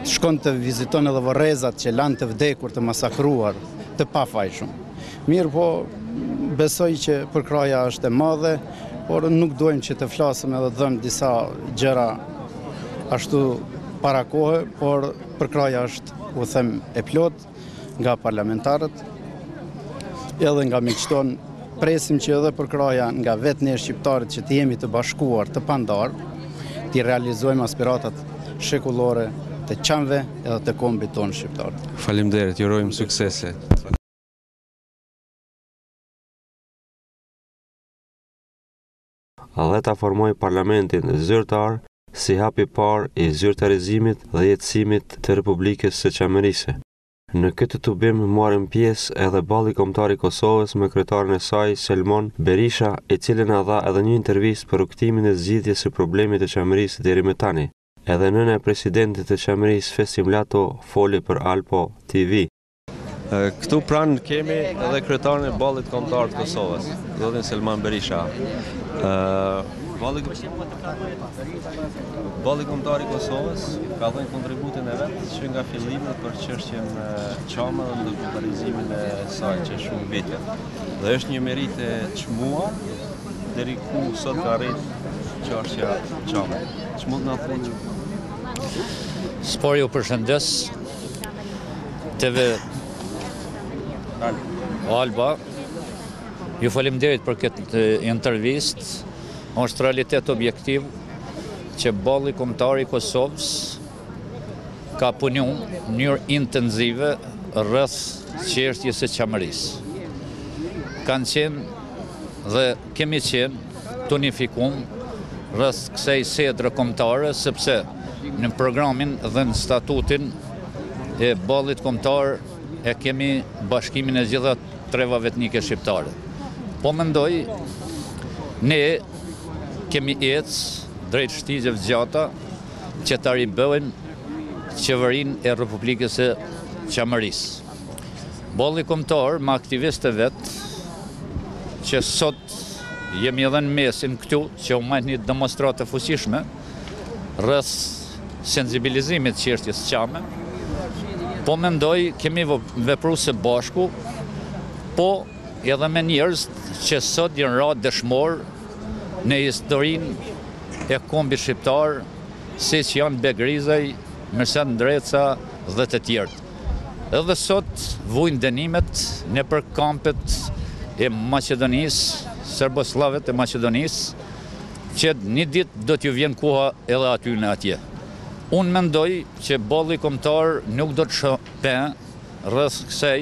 Të shkon të viziton edhe vorrezat që lanë të vdekur, të masakruar, të pafajshëm. Mirë po, besoj që përkraja është e madhe, por nuk dojmë që të flasëm edhe dhëmë disa gjëra ashtu para kohë, por përkraja është, u them, e plot nga parlamentarët, edhe nga miqton, presim që edhe përkraja nga vetë ne shqiptarët që të jemi të bashkuar, të pandar, të realizojmë aspiratat shekullore të Çameve edhe të kombit tonë shqiptar. Faleminderit, ju urojmë suksese. Dhe ta formoj parlamentin zyrtar si hapi parë I zyrtarizimit dhe jetësimit të Republikes së Çamerise. Në këtë tubim marrin pjesë edhe Balli Kombetar I Kosoves me kryetarin e saj Selmon I Berisha, I cili na dha edhe një intervistë për rukëtimin e zgjidhjes së problemit të Çamerisë deri më tani. Edhe nëna e Presidentit të Çamerise Festim Lato foli për Alpo TV. Këtu pranë kemi edhe kryetarin e Ballit Kombetar të Kosovës, zotin Selmon I Berisha. Balli Kombetar I Kosovës ka dhënë kontributin e vetë që nga fillimi për çështjen Çame dhe ndërkombëtarizimin e saj që shumë vite. Dhe është një meritë e çmuar deri ku sot ka arritur çështja Çame. Çmund na thonë? Spor ju përshëndes. TV Alba. Ju faleminderit për këtë intervistë. Është realitet objektiv që Balli Kombetar I Kosovës ka punu në mënyrë intenzive rreth çështjes së Çamerisë. Kanë qenë dhe kemi qenë të unifikum rreth kësaj sedre kombëtare, sepse në programin dhe në statutin e Ballit Kombetar e kemi bashkimin e gjitha trevave etnike shqiptare. Po mendoj, ne kemi ecë drejt shtigjeve gjata që ta ribëjmë qeverinë e Republikes së Çamerisë. Balli Kombetar me aktivistë vetë që sot jemi edhe në mesin këtu që u majtë një demonstratë fuqishme rreth sensibilizimit çështjes Çame. Po mendoj kemi vepruar së bashku, po edhe me njerëz që sot janë ra dëshmor në historinë e kombit shqiptar, si që janë Begrizaj, Mirësat Ndreca dhe të tjerët. Edhe sot vujnë dënimet nëpër kampet e Maqedonisë, serbosllavët e Maqedonisë, që një ditë do t'ju vjen koha edhe aty në atje. Unë mendoj që Balli Kombetar nuk do të shpen rreth kësaj,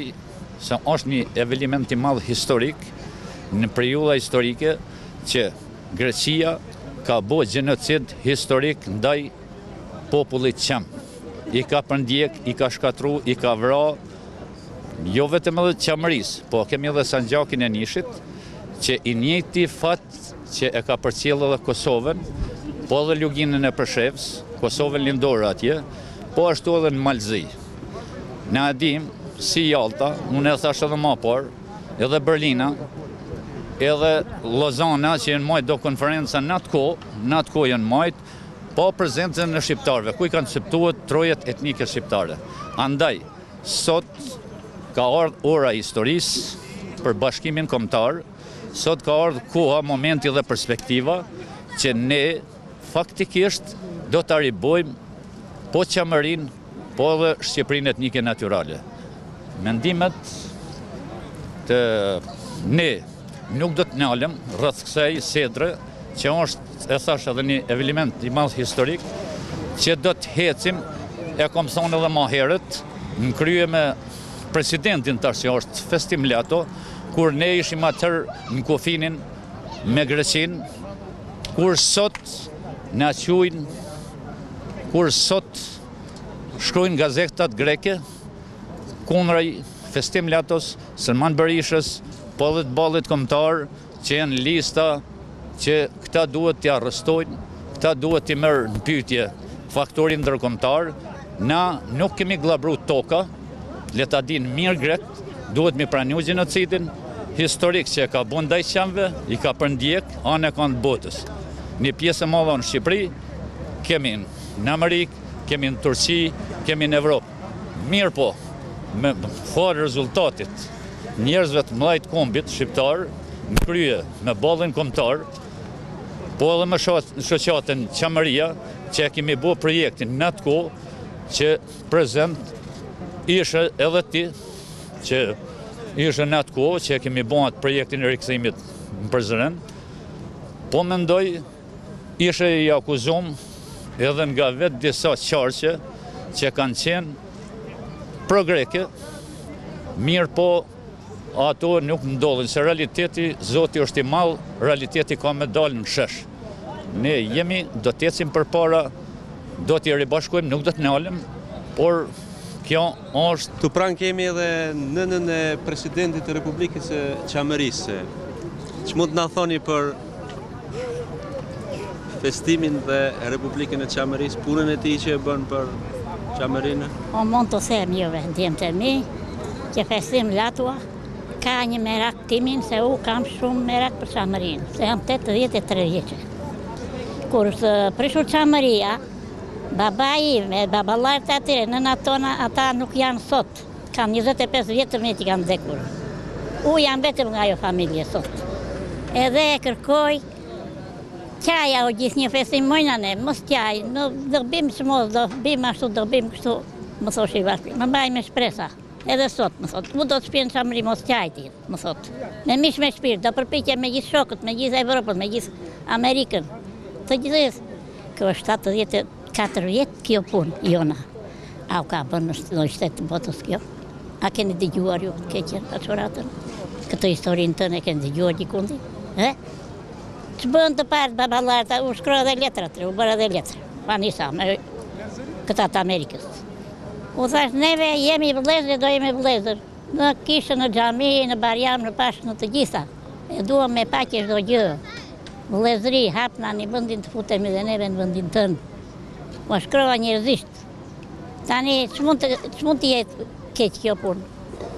se është një eveniment i madh historik në periudha historike që Greqia ka bërë gjenocid historik ndaj popullit qam. I ka përndjek, i ka shkatru, i ka vra, jo vetëm edhe Çamerisë, po kemi edhe Sanxhakin e Nishit, që i njëjti fat që e ka përcjellë edhe Kosovën, po edhe luginën e Preshevës, Kosovën lindore atje, po ashtu edhe në Malzi. Ne adim, si Jalta, unë e thash edhe më parë, edhe Berlina, edhe Lozana, që janë majtë do konferenca në atë kohë janë majtë, po prezencën në shqiptarëve, ku i kanë akceptuar trojet etnike shqiptare. Andaj, sot ka ardhur ora e historisë për bashkimin kombëtar, sot ka ardhur koha, momenti dhe perspektiva që ne faktikisht do ta ribojmë po Çamerinë, po edhe Shqipërinë etnike natyrale. Mendimet të ne nuk do të ndalem rreth kësaj sedre, që është, e thash, edhe një eveniment i madh historik, që do të hecim, e kom thonë edhe më herët, në krye me presidentin tash që është Festim Lato, kur ne ishim atër në kufinin me Greqinë, kur sot na quajnë, kur sot shkruajnë gazetat greke kundrej Festim Latos, Selmon I Berishës, po edhe të Ballit Kombetar, që janë lista që këta duhet t'i arrestojnë, këta duhet t'i merr në pyetje faktorin ndërkombëtar. Na nuk kemi glabru toka, le ta dinë mirë grekt, duhet mi pranu gjenocidin historik që ka bën ndaj qamëve, i ka përndjek anë e kanë botës. Një pjesë e madhe në Shqipëri, kemi në Amerikë, kemi në Turqi, kemi në Evropë. Mirë po, me farë rezultatit njerëzve të mëdhtë kombit shqiptar, në krye me Ballin Kombetar, po edhe me shoqatën Çameria, që kemi bërë projektin në atë kohë, që prezent ishe edhe ti, që ishe në atë kohë, që kemi bërë atë projektin e rikthimit në Prizren, po mendoj ishe i akuzum edhe nga vetë disa qarqe që kanë qenë pro-greke, mirë po ato nuk ndodhin, se realiteti, Zoti është i madh, realiteti ka me dalë në shesh. Ne jemi, do t'ecim përpara, do t'i ribashkojmë, nuk do t'nalem, por kjo është... Tu pranë kemi edhe nënën e Presidentit të Republikes së Çamerise. Që mund të na thoni për festimin dhe Republikën e Çamerisë, punën e tij që e bën për Çamerinë? Mund të them juve, ndjem të mi, që Festim Lato ka një merak timin, se u kam shumë merak për Çamerinë, se jam 83 vjeçë. Kur prishur Çameria, babai me baballarët e atyre, nënat tona, ata nuk janë sot. Kanë 25 vjetë me që kanë vdekur. U jam vetëm nga ajo familje sot. Edhe e kërkoj, qaja o gjithë një festim mojnane, mos qaj, në dërbim që mos, dërbim ashtu, dërbim kështu, më thosh i vashpi. Më baj me shpresa. Edhe sot, më thot, mu do të shpinë Çameri mos qajti, më thot. Me mish me shpirt, do përpiqe me gjithë shokët, me gjithë Evropën, me gjithë Amerikën. Të gjithës, kjo është 74 vjetë kjo punë, jona. A u ka bërë në shtetë të botës kjo? A keni dëgjuar ju keqen, paçoratën? Këtë historinë tënë e keni dëgjuar dikundi? Që bën të partë baballarët, u shkruaj edhe letrat, u bërë edhe letra. Pa nisa, me këta të Amerikës. U thash, neve jemi vëllezër, do jemi vëllezër. Në kishë, në xhami, në barjam, në pashë, në të gjitha. E duam me paqe çdo gjë. Vëllezëri, hapna një vendin të futemi dhe neve në vendin tënë. U shkrova njerëzisht. Tani, ç'mund të jetë keq kjo punë?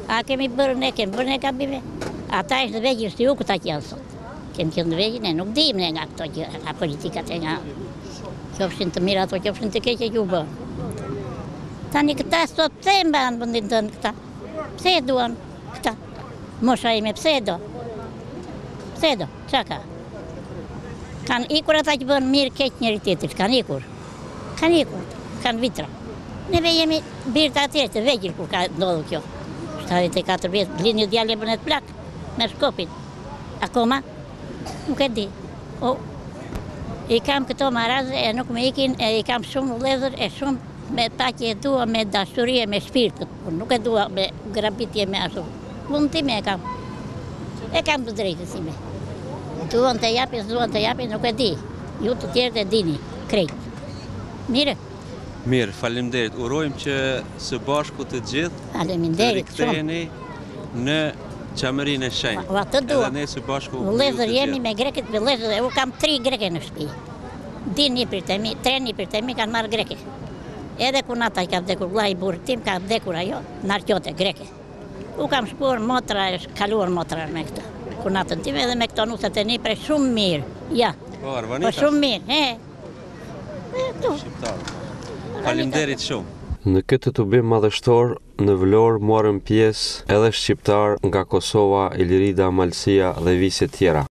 A kemi bërë ne gabime? Ata ishtë vegjë shtë ju këta që janë sot. Kemi qenë vegjë, ne nuk dim ne nga këto gjë, nga politikat e nga qofshin të mira ato, qofshin të keqe që u bërë. Tani këta sot pse e mbanë vendin tënë këta? Pse e duan këta? Mosha ime pse e do? Pse e do? Qa ka? Kanë ikur ata që bënë mirë keq njëri tjetër, kanë ikur. Kanë ikur, kanë vitra. Neve jemi birtë atje të vegjël kur ka ndodhur kjo. 74 vjet, blini djalë e bën atë plak me shkopin. Akoma nuk e di. I kam këto marazë e nuk me ikin, e i kam shumë vëllezër e shumë me paqe e dua me dashuri e me shpirt. Nuk e dua me grabitje me ashtu. Mund time e kam. E kam të drejtës time. Duan të japin, nuk e di. Ju të tjerët e dini, krejt. Mire? Mirë, faleminderit. Urojmë që së bashku të gjithë të riktheheni në Qamerinë e Shenjtë. Atë dua. Edhe ne së bashku. Vëllezër jemi me greket, vëllezër, u kam 3 greke në shtëpi. Din një për të mi, 3 një për të mi kanë marrë greke. Edhe kunata i ka vdekur, vllai i burrit tim ka vdekur ajo, narqote greke. U kam shkuar motra, kaluar motra me këtë. Kunatën tim edhe me këto nusat e një prej shumë mirë. Ja. Po shumë mirë, Faleminderit shumë. Në këtë tubim madhështor, në Vlorë morën pjesë edhe shqiptar nga Kosova, Ilirida, Malësia dhe vise tjera.